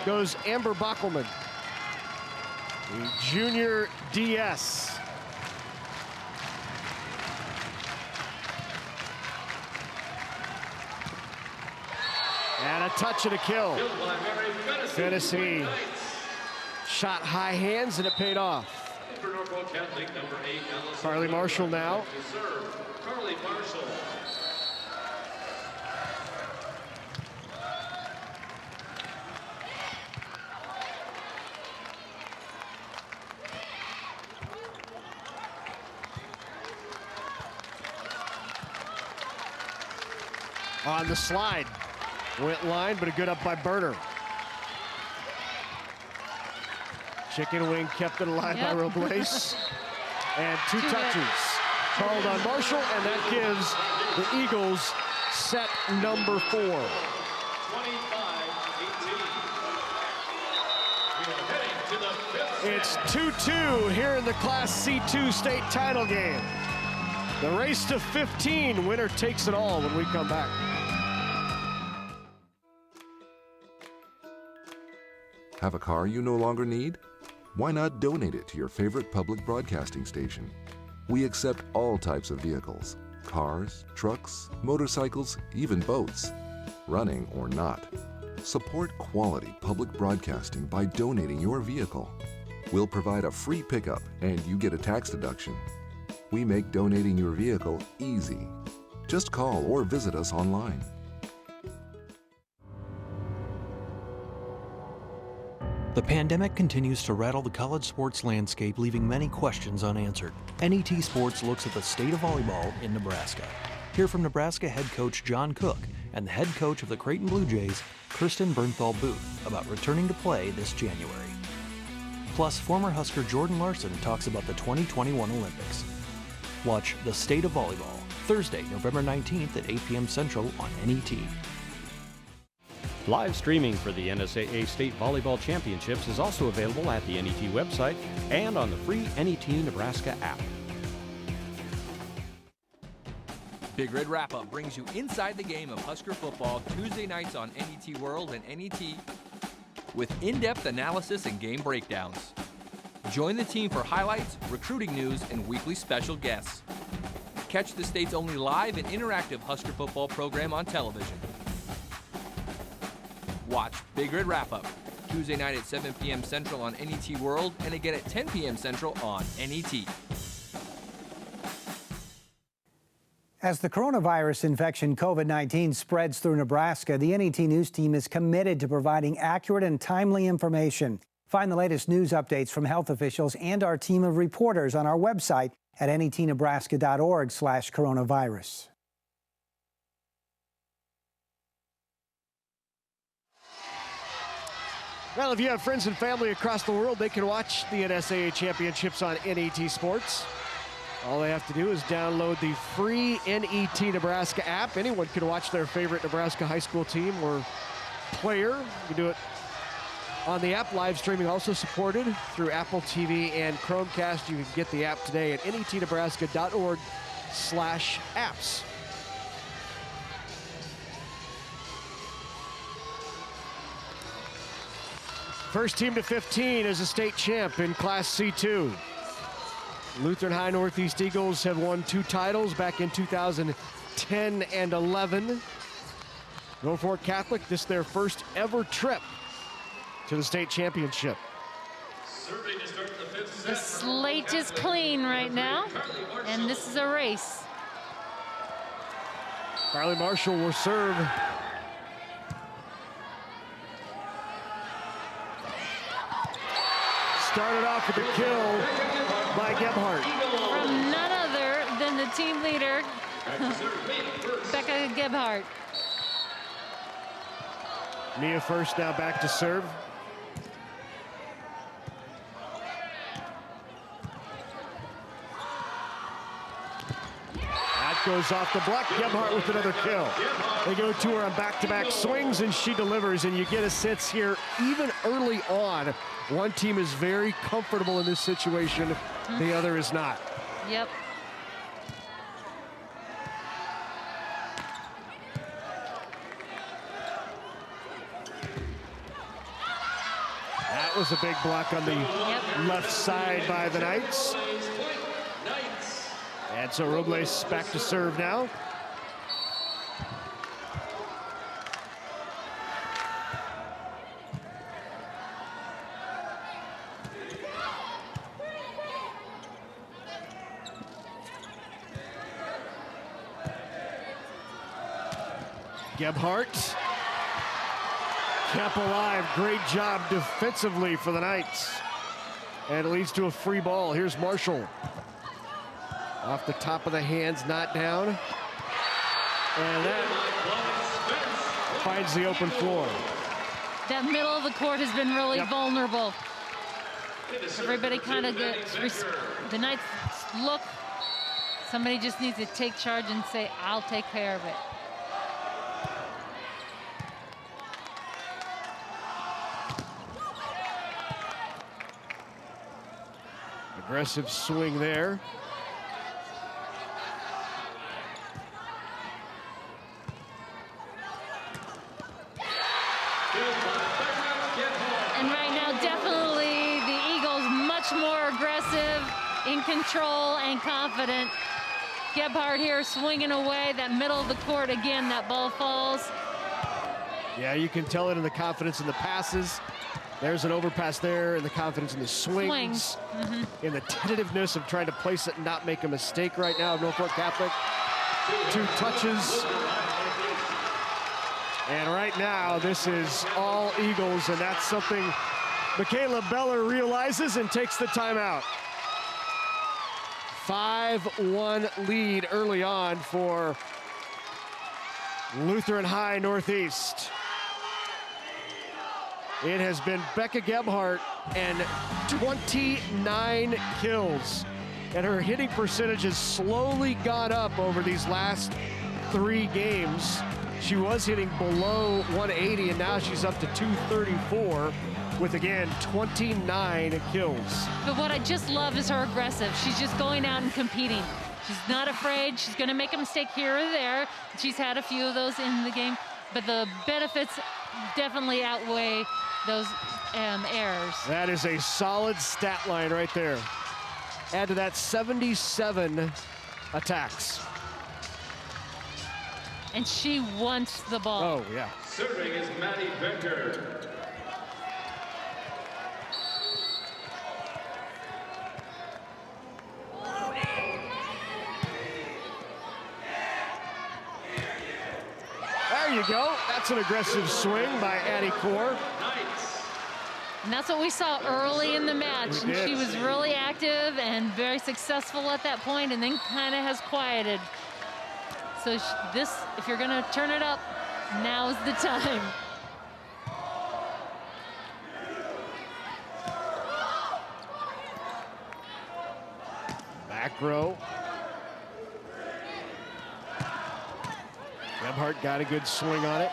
goes Amber Bockelman, the junior DS. And a touch and a kill. Tennessee shot high hands and it paid off. Carly Marshall now. Carly Marshall. On the slide. Went line, but a good up by Berner. Chicken wing kept it alive by Robles. And two touches called on Marshall, and that gives the Eagles set number 4. 25-18. We are heading to the 5th It's 2-2 here in the Class C2 state title game. The race to 15, winner takes it all when we come back. Have a car you no longer need? Why not donate it to your favorite public broadcasting station? We accept all types of vehicles: cars, trucks, motorcycles, even boats, running or not. Support quality public broadcasting by donating your vehicle. We'll provide a free pickup and you get a tax deduction. We make donating your vehicle easy. Just call or visit us online. The pandemic continues to rattle the college sports landscape, leaving many questions unanswered. NET Sports looks at the state of volleyball in Nebraska. Hear from Nebraska head coach John Cook and the head coach of the Creighton Blue Jays, Kirsten Bernthal Booth, about returning to play this January. Plus, former Husker Jordan Larson talks about the 2021 Olympics. Watch The State of Volleyball, Thursday, November 19th at 8 p.m. Central on NET. Live streaming for the NSAA State Volleyball Championships is also available at the NET website and on the free NET Nebraska app. Big Red Wrap-Up brings you inside the game of Husker football Tuesday nights on NET World and NET with in-depth analysis and game breakdowns. Join the team for highlights, recruiting news, and weekly special guests. Catch the state's only live and interactive Husker football program on television. Watch Big Red Wrap-Up Tuesday night at 7 p.m. Central on NET World and again at 10 p.m. Central on NET. As the coronavirus infection COVID-19 spreads through Nebraska, the NET News team is committed to providing accurate and timely information. Find the latest news updates from health officials and our team of reporters on our website at netnebraska.org/coronavirus. Well, if you have friends and family across the world, they can watch the NSAA championships on NET Sports. All they have to do is download the free NET Nebraska app. Anyone can watch their favorite Nebraska high school team or player. You can do it on the app. Live streaming also supported through Apple TV and Chromecast. You can get the app today at netnebraska.org/apps. First team to 15 is a state champ in Class C2. Lutheran High Northeast Eagles have won 2 titles back in 2010 and 11. Norfolk Catholic, this is their first ever trip to the state championship. The slate is clean right now, and this is a race. Carly Marshall will serve. Started off with a kill by Gebhardt. From none other than the team leader, Becca Gebhardt. Mia first, now back to serve. That goes off the block. Gebhardt with another kill. They go to her on back-to-back swings, and she delivers, and you get a sense here, even early on, one team is very comfortable in this situation, the other is not. Yep. That was a big block on the left side by the Knights. And so Robles back to serve now. Gebhardt kept alive. Great job defensively for the Knights. And it leads to a free ball. Here's Marshall. Off the top of the hands, not down. And that finds the open floor. That middle of the court has been really vulnerable. Everybody kind of gets, the Knights look. Somebody just needs to take charge and say, I'll take care of it. Aggressive swing there. And right now, definitely the Eagles much more aggressive, in control, and confident. Gebhardt here swinging away, that middle of the court again, that ball falls. Yeah, you can tell it in the confidence in the passes. There's an overpass there, and the confidence in the swings. In the tentativeness of trying to place it and not make a mistake right now of Norfolk Catholic. 2 touches. And right now, this is all Eagles, and that's something Michaela Beller realizes and takes the timeout. 5-1 lead early on for Lutheran High Northeast. It has been Becca Gebhardt and 29 kills. And her hitting percentage has slowly gone up over these last 3 games. She was hitting below 180, and now she's up to 234 with, again, 29 kills. But what I just love is her aggressive. She's just going out and competing. She's not afraid. She's going to make a mistake here or there. She's had a few of those in the game, but the benefits definitely outweigh those errors. That is a solid stat line right there. Add to that 77 attacks. and she wants the ball. Oh, yeah. Serving is Maddie Becker. There you go. That's an aggressive swing by Addie Core. And that's what we saw early in the match. And she was really active and very successful at that point, and then kind of has quieted. So this, if you're going to turn it up, now's the time. Back row. Gebhardt got a good swing on it.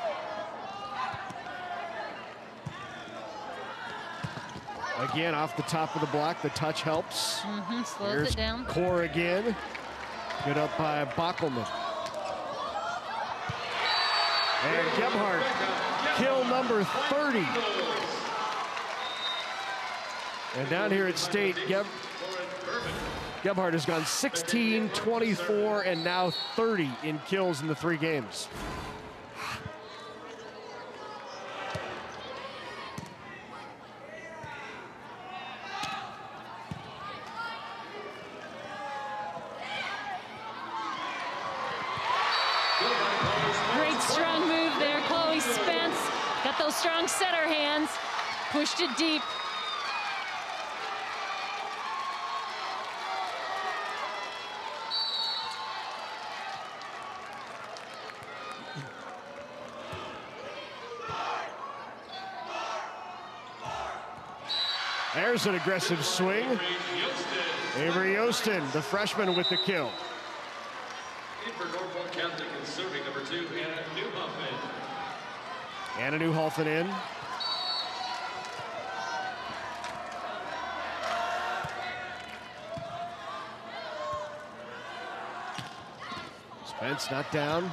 Again, off the top of the block, the touch helps. Slows Here's it down. Core again. Good up by Bockelman. And Gebhardt, kill number 30. And down here at State, Gebhardt has gone 16, 24, and now 30 in kills in the 3 games. Great strong move there, Chloe Spence. Got those strong setter hands, pushed it deep. There's an aggressive swing. Avery Yostin, the freshman, with the kill. In for Norfolk Catholic and serving number 2, Anna Newhoffman. Anna Newhoffman in. Spence not down.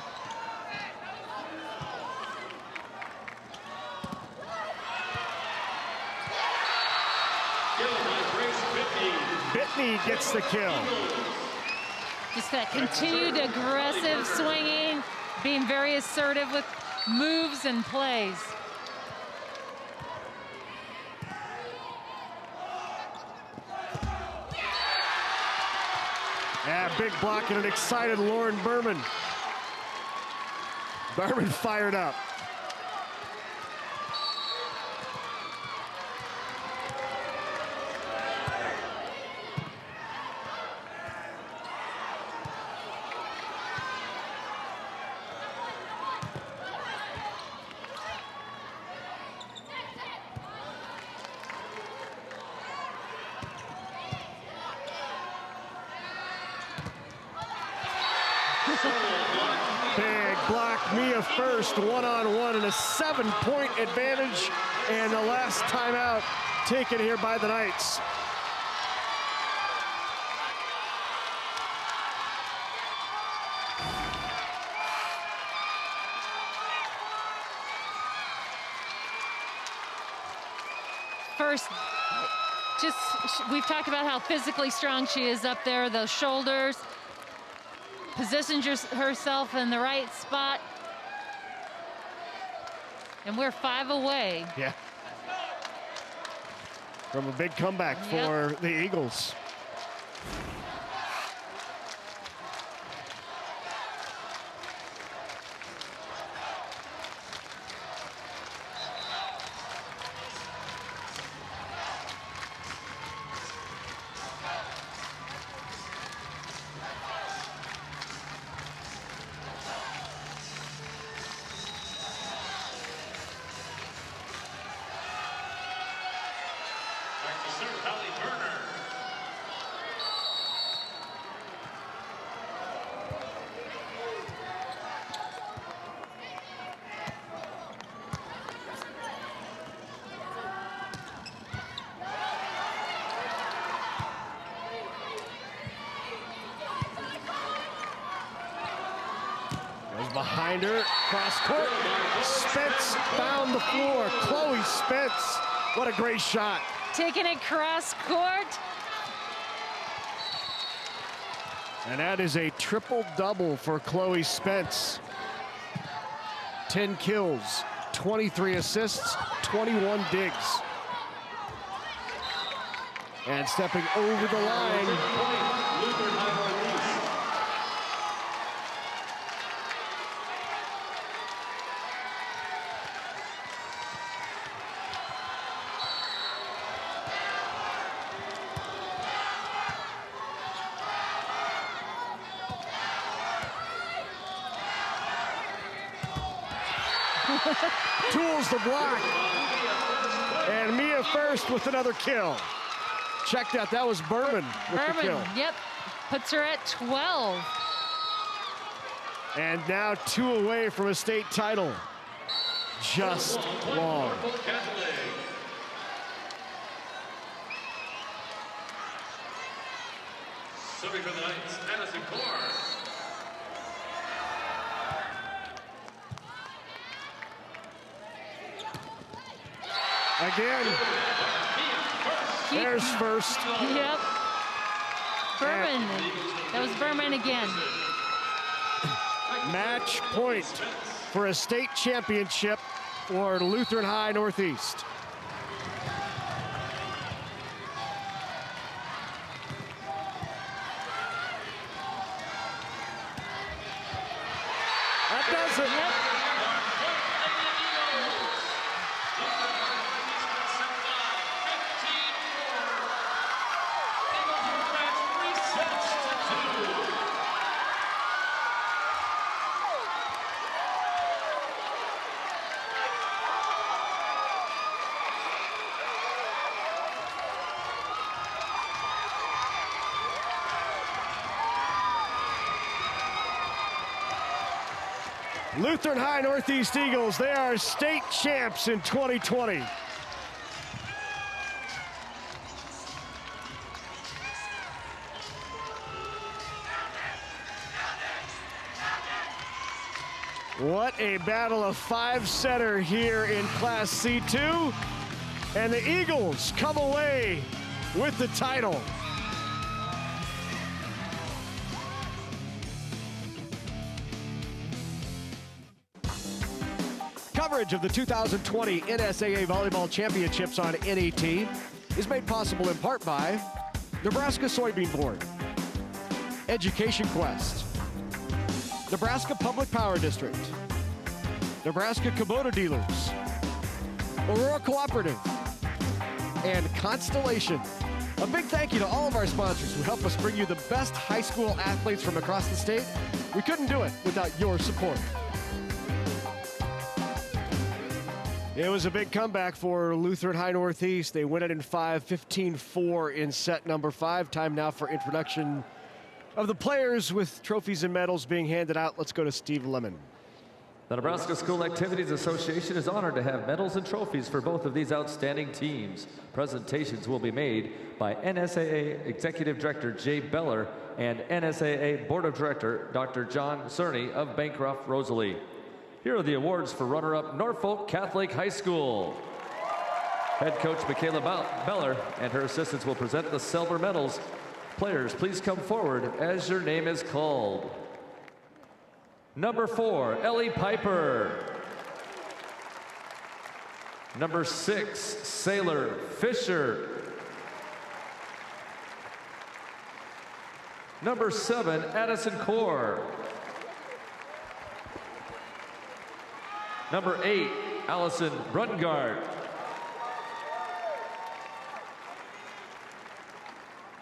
Bitney gets the kill. Just that continued aggressive swinging, being very assertive with moves and plays. Yeah, big block and an excited Lauren Berman. Berman fired up. Big block, Mia first, one-on-one, and a 7-point advantage, and the last timeout taken here by the Knights. First, we've talked about how physically strong she is up there, those shoulders. Positions herself in the right spot. And we're 5 away. Yeah. From a big comeback for the Eagles. Behind her, cross court. Spence found the floor. Chloe Spence, what a great shot. Taking it cross court. And that is a triple-double for Chloe Spence. 10 kills, 23 assists, 21 digs. And stepping over the line. Tools the block. And Mia first with another kill. Check that. That was Berman with the kill. Yep. Puts her at 12. And now 2 away from a state title. Just long. Serving for the Knights, Addison Core. Again. There's first. Yep. Berman. That was Berman again. Match point for a state championship for Lutheran High Northeast. That does it. Yep. Lutheran High Northeast Eagles, they are state champs in 2020. What a battle of 5-setter here in Class C2. And the Eagles come away with the title. Coverage of the 2020 NSAA Volleyball Championships on NET is made possible in part by Nebraska Soybean Board, Education Quest, Nebraska Public Power District, Nebraska Kubota Dealers, Aurora Cooperative, and Constellation. A big thank you to all of our sponsors who help us bring you the best high school athletes from across the state. We couldn't do it without your support. It was a big comeback for Lutheran High Northeast. They win it in 5, 15-4 in set number 5. Time now for introduction of the players with trophies and medals being handed out. Let's go to Steve Lemon. The Nebraska School Activities Association is honored to have medals and trophies for both of these outstanding teams. Presentations will be made by NSAA Executive Director Jay Beller and NSAA Board of Director Dr. John Cerny of Bancroft Rosalie. Here are the awards for runner-up Norfolk Catholic High School. Head coach Michaela Beller and her assistants will present the silver medals. Players, please come forward as your name is called. Number 4, Ellie Piper. Number 6, Sailor Fisher. Number 7, Addison Core. Number 8, Allison Brungard.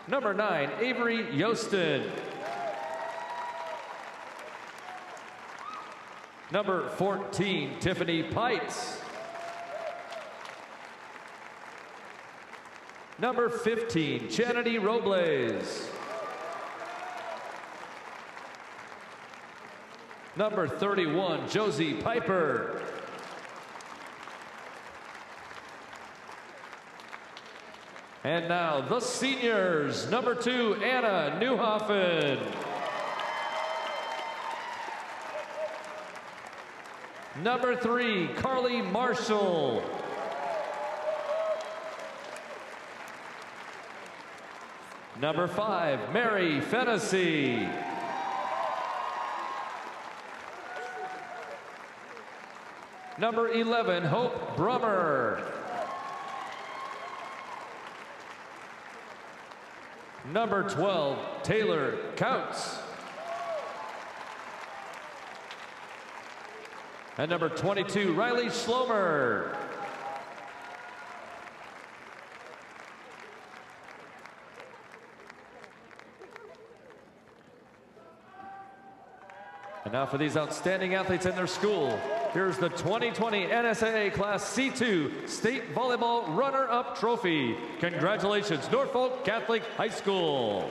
Number 9, Avery Yostin. Number 14, Tiffany Pites. Number 15, Chanity Robles. Number 31, Josie Piper. And now the seniors. Number 2, Anna Newhoffen. Number 3, Carly Marshall. Number 5, Mary Fennessy. Number 11, Hope Brummer. Number 12, Taylor Counts. And number 22, Riley Schlomer. And now for these outstanding athletes in their school, here's the 2020 NSAA Class C2 State Volleyball Runner-Up Trophy. Congratulations, Norfolk Catholic High School.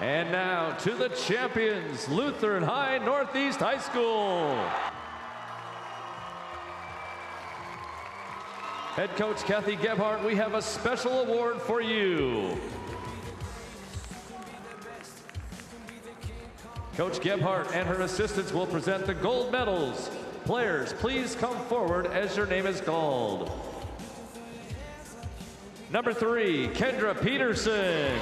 And now to the champions, Lutheran High Northeast High School. Head coach Kathy Gebhardt, we have a special award for you. Coach Gebhardt and her assistants will present the gold medals. Players, please come forward as your name is called. Number 3, Kendra Peterson.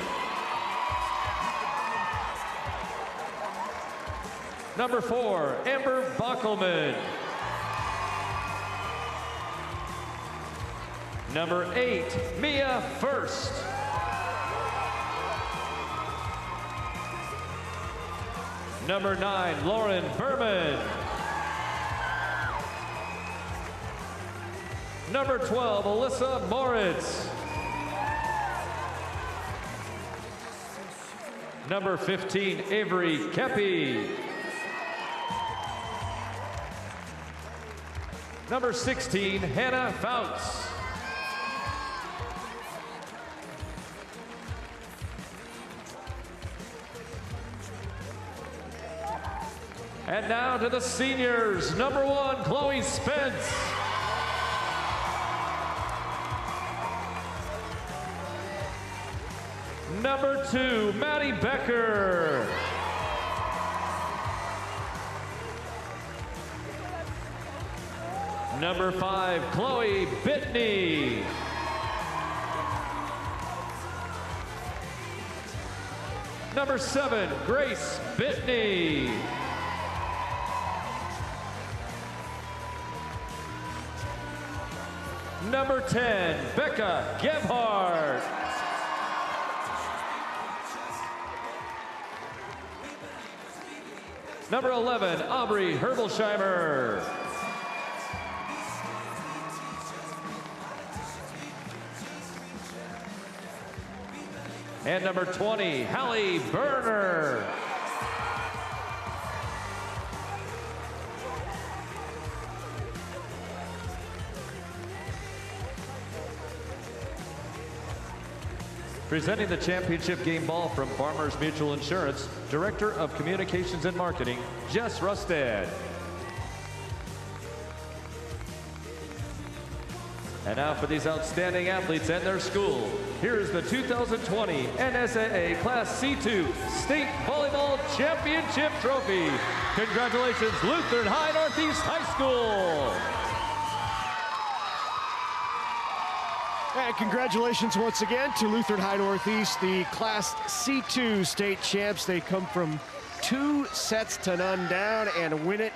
Number 4, Amber Bockelman. Number 8, Mia First. Number 9, Lauren Berman. Number 12, Alyssa Moritz. Number 15, Avery Kepi. Number 16, Hannah Fouts. And now to the seniors. Number 1, Chloe Spence. Number 2, Maddie Becker. Number 5, Chloe Bitney. Number 7, Grace Bitney. Number 10, Becca Gebhardt. Number 11, Aubrey Herbolsheimer. And number 20, Hallie Berner. Presenting the championship game ball from Farmers Mutual Insurance, Director of Communications and Marketing, Jess Rustad. And now for these outstanding athletes and their school, here's the 2020 NSAA Class C2 State Volleyball Championship Trophy. Congratulations, Lutheran High Northeast High School. And congratulations once again to Lutheran High Northeast, the Class C2 state champs. They come from 2 sets to none down and win it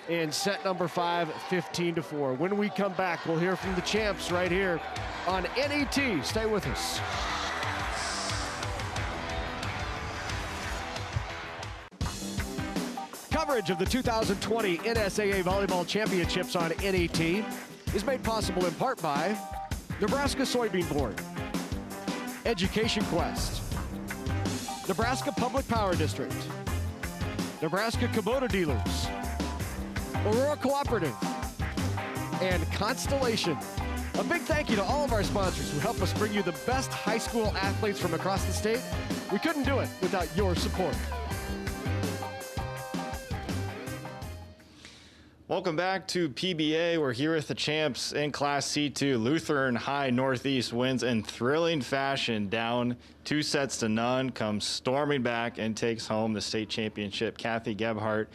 in set number 5, 15-4. When we come back, we'll hear from the champs right here on NET. Stay with us. Coverage of the 2020 NSAA Volleyball Championships on NET is made possible in part by Nebraska Soybean Board, Education Quest, Nebraska Public Power District, Nebraska Kubota Dealers, Aurora Cooperative, and Constellation. A big thank you to all of our sponsors who help us bring you the best high school athletes from across the state. We couldn't do it without your support. Welcome back to PBA. We're here with the champs in Class C2. Lutheran High Northeast wins in thrilling fashion, down 2 sets to none, comes storming back and takes home the state championship. Kathy Gebhardt,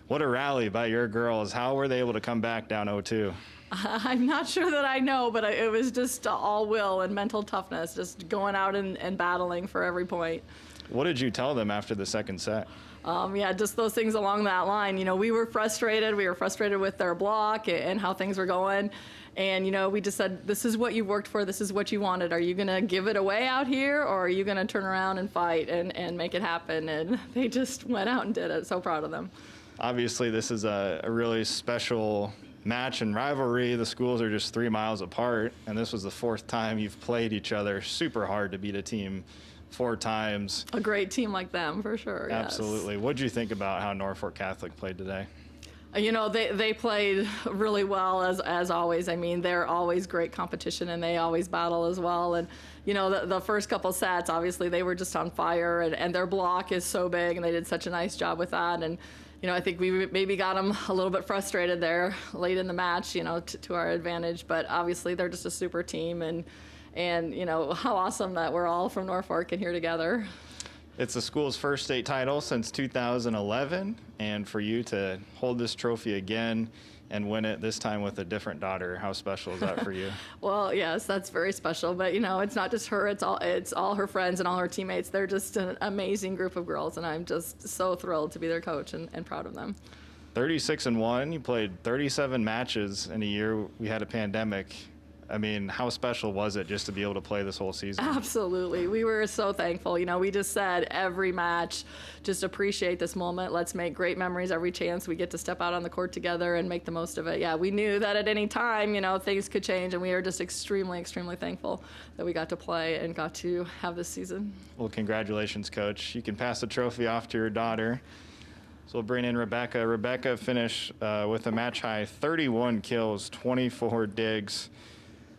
What a rally by your girls. How were they able to come back down 0-2? I'm not sure that I know, but it was just all will and mental toughness, just going out and battling for every point. What did you tell them after the second set? Yeah, just those things along that line. You know, we were frustrated. We were frustrated with their block and how things were going. And, you know, we just said, this is what you worked for. This is what you wanted. Are you going to give it away out here, or are you going to turn around and fight and make it happen? And they just went out and did it. So proud of them. Obviously, this is a really special match and rivalry. The schools are just 3 miles apart, and this was the 4th time you've played each other. Super hard to beat a team 4 times. A great team like them, for sure. Absolutely. Yes. What did you think about how Norfolk Catholic played today? You know, they played really well, as always. I mean, they're always great competition, and they always battle as well. And, you know, the first couple sets, obviously, they were just on fire, and their block is so big, and they did such a nice job with that. And, you know, I think we maybe got them a little bit frustrated there late in the match, you know, to our advantage. But obviously, they're just a super team, and you know, how awesome that we're all from Norfolk and here together. It's the school's first state title since 2011, and for you to hold this trophy again and win it this time with a different daughter, how special is that for you? Well, yes, that's very special. But you know, it's not just her; it's all her friends and all her teammates. They're just an amazing group of girls, and I'm just so thrilled to be their coach and proud of them. 36-1. You played 37 matches in a year we had a pandemic. I mean, how special was it just to be able to play this whole season? Absolutely. We were so thankful. You know, we just said every match, just appreciate this moment. Let's make great memories every chance we get to step out on the court together and make the most of it. Yeah, we knew that at any time, you know, things could change, and we are just extremely, extremely thankful that we got to play and got to have this season. Well, congratulations, Coach. You can pass the trophy off to your daughter. So we'll bring in Rebecca. Rebecca finished with a match-high 31 kills, 24 digs.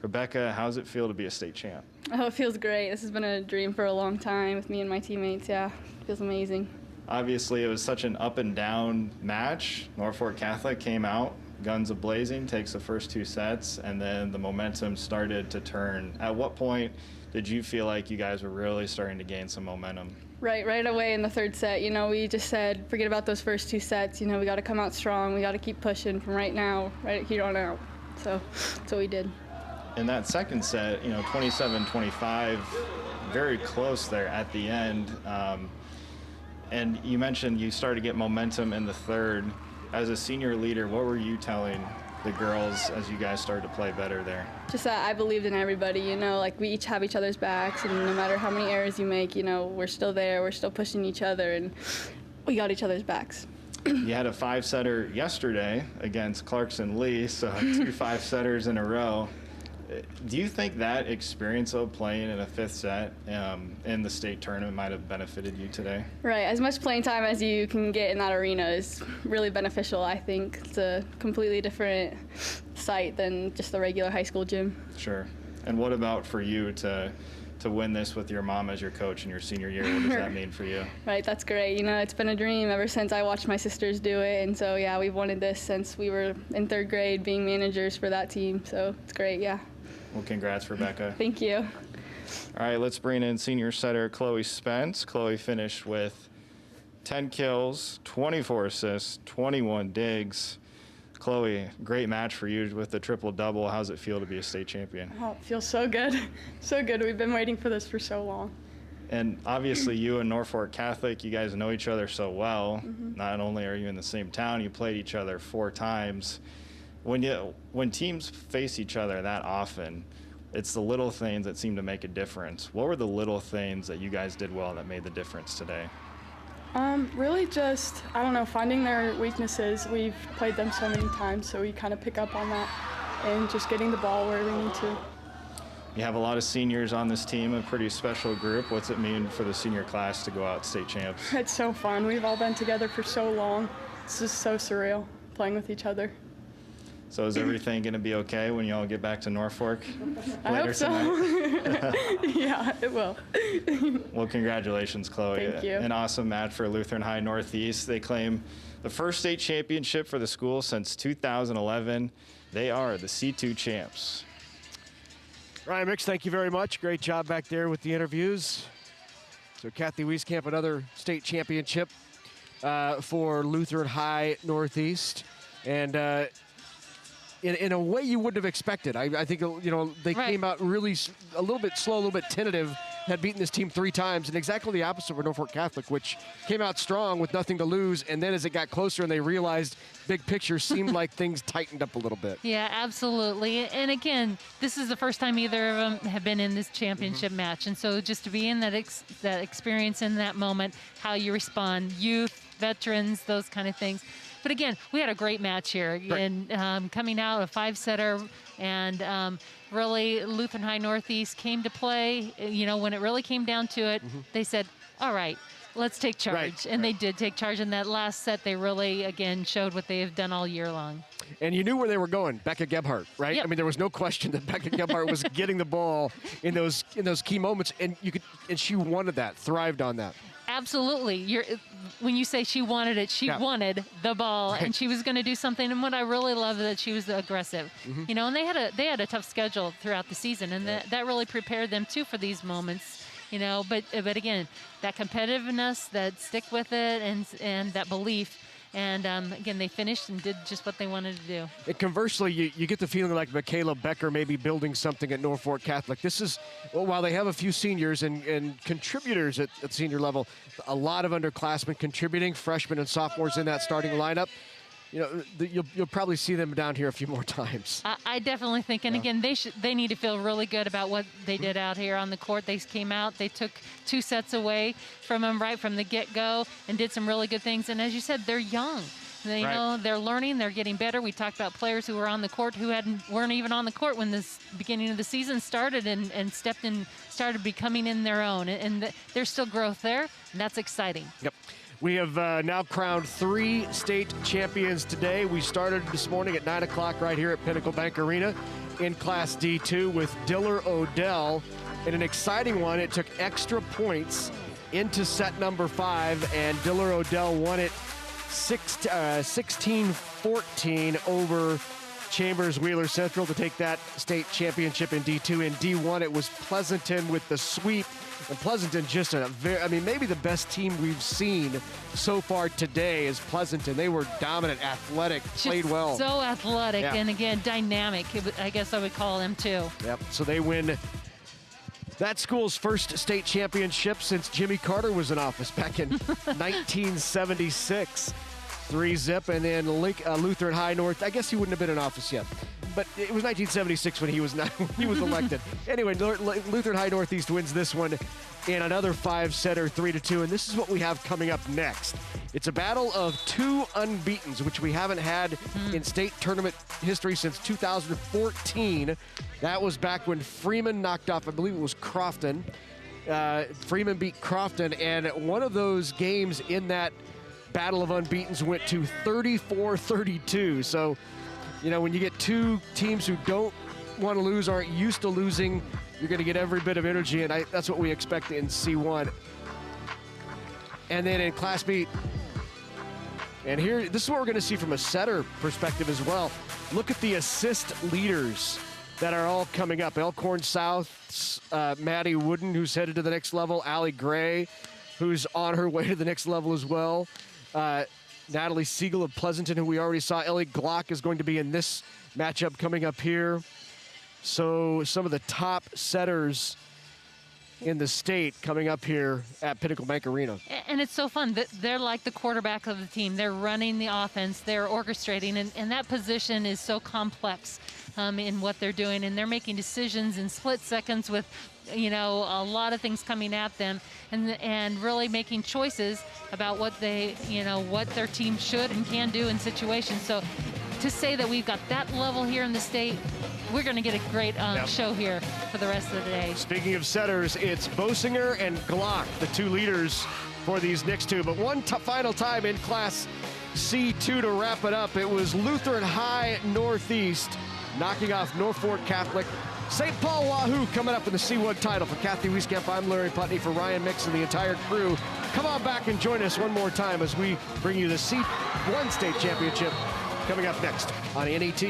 Rebecca, how does it feel to be a state champ? Oh, it feels great. This has been a dream for a long time with me and my teammates. Yeah, it feels amazing. Obviously, it was such an up and down match. Norfolk Catholic came out, guns a-blazing, takes the first 2 sets, and then the momentum started to turn. At what point did you feel like you guys were really starting to gain some momentum? Right away in the 3rd set, you know, we just said, forget about those first 2 sets. You know, we got to come out strong. We got to keep pushing from right here on out. So that's what we did. In that 2nd set, you know, 27-25, very close there at the end. And you mentioned you started to get momentum in the 3rd. As a senior leader, what were you telling the girls as you guys started to play better there? Just that I believed in everybody, you know, like we each have each other's backs, and no matter how many errors you make, you know, we're still there, we're still pushing each other, and we got each other's backs. You had a 5-setter yesterday against Clarkson Lee, so 2 5-setters in a row. Do you think that experience of playing in a 5th set in the state tournament might have benefited you today? Right. As much playing time as you can get in that arena is really beneficial, I think. It's a completely different site than just the regular high school gym. Sure. And what about for you to win this with your mom as your coach in your senior year? What does that mean for you? Right. That's great. You know, it's been a dream ever since I watched my sisters do it. And so, yeah, we've wanted this since we were in 3rd grade being managers for that team. So it's great, yeah. Well, congrats, Rebecca. Thank you. All right, let's bring in senior setter Chloe Spence. Chloe finished with 10 kills, 24 assists, 21 digs. Chloe, great match for you with the triple-double. How's it feel to be a state champion? Oh, it feels so good. So good. We've been waiting for this for so long. And obviously you and Norfolk Catholic, you guys know each other so well. Mm-hmm. Not only are you in the same town, you played each other 4 times. When teams face each other that often, it's the little things that seem to make a difference. What were the little things that you guys did well that made the difference today? Really just, I don't know, finding their weaknesses. We've played them so many times, so we kind of pick up on that and just getting the ball where we need to. You have a lot of seniors on this team, a pretty special group. What's it mean for the senior class to go out state champs? It's so fun. We've all been together for so long. It's just so surreal playing with each other. So is everything going to be okay when you all get back to Norfolk I hope so. Yeah, it will. Well, congratulations, Chloe. Thank you. An awesome match for Lutheran High Northeast. They claim the first state championship for the school since 2011. They are the C2 champs. Ryan Mix, thank you very much. Great job back there with the interviews. So Kathy Wieskamp, another state championship for Lutheran High Northeast. And in a way you wouldn't have expected. I think, they came out really a little bit slow, a little bit tentative, had beaten this team 3 times, and exactly the opposite for Norfolk Catholic, which came out strong with nothing to lose, and then as it got closer and they realized big picture, seemed like things tightened up a little bit. Yeah, absolutely. And again, this is the first time either of them have been in this championship match, and so just to be in that experience in that moment, how you respond, youth, veterans, those kind of things. But again, we had a great match here, and coming out a 5-setter, and really Lutheran High Northeast came to play. When it really came down to it, they said, all right, let's take charge. And they did take charge. In that last set, they really, again, showed what they have done all year long. And you knew where they were going, Becca Gebhardt, right? Yep. I mean, there was no question that Becca Gebhardt was getting the ball in those key moments, and she wanted that, thrived on that. Absolutely. When you say she wanted it, she wanted the ball, and she was going to do something. And what I really love is that she was aggressive. And they had a tough schedule throughout the season, and that really prepared them too for these moments. But again, that competitiveness, that stick with it, and that belief. And again, they finished and did just what they wanted to do. And conversely, you get the feeling like Michaela Becker may be building something at Norfolk Catholic. This is, while they have a few seniors and contributors at senior level, a lot of underclassmen contributing, freshmen and sophomores in that starting lineup. You'll probably see them down here a few more times. I definitely think, and again, they need to feel really good about what they did out here on the court. They came out, they took 2 sets away from them right from the get-go and did some really good things. And as you said, they're young. They're learning, they're getting better. We talked about players who were on the court who weren't even on the court when this beginning of the season started and stepped in, started becoming in their own. And there's still growth there, and that's exciting. Yep. We have now crowned 3 state champions today. We started this morning at 9 o'clock right here at Pinnacle Bank Arena in Class D2 with Diller Odell. In an exciting one, it took extra points into set number 5, and Diller Odell won it 16-14 over Chambers Wheeler Central to take that state championship in D2. In D1, it was Pleasanton with the sweep. And Pleasanton just maybe the best team we've seen so far today is Pleasanton. They were dominant, athletic, played well. So athletic, and again, dynamic, I guess I would call them too. Yep, so they win that school's first state championship since Jimmy Carter was in office back in 1976. 3-zip, and then Lutheran High North. I guess he wouldn't have been in office yet, but it was 1976 when he was elected. Anyway, Lutheran High Northeast wins this one in another 5-setter, 3-2, and this is what we have coming up next. It's a battle of 2 unbeatens, which we haven't had in state tournament history since 2014. That was back when Freeman knocked off, I believe it was Crofton. Freeman beat Crofton, and one of those games in that battle of unbeatens went to 34-32. So, when you get 2 teams who don't want to lose, aren't used to losing, you're going to get every bit of energy, and that's what we expect in C1. And then in Class B, and here, this is what we're going to see from a setter perspective as well. Look at the assist leaders that are all coming up. Elkhorn South's Maddie Wooden, who's headed to the next level. Allie Gray, who's on her way to the next level as well. Natalie Siegel of Pleasanton, who we already saw. Ellie Glock is going to be in this matchup coming up here. So some of the top setters in the state coming up here at Pinnacle Bank Arena. And it's so fun. They're like the quarterback of the team. They're running the offense. They're orchestrating. And that position is so complex in what they're doing. And they're making decisions in split seconds with, a lot of things coming at them. And really making choices about what what their team should and can do in situations. So to say that we've got that level here in the state, we're going to get a great show here for the rest of the day. Speaking of setters, it's Bosinger and Glock, the 2 leaders for these next 2. But one final time in Class C2 to wrap it up, it was Lutheran High Northeast knocking off Norfolk Catholic. St. Paul Wahoo coming up in the C1 title. For Kathy Wieskamp, I'm Larry Putney. For Ryan Mix and the entire crew, come on back and join us one more time as we bring you the C1 state championship coming up next on NET.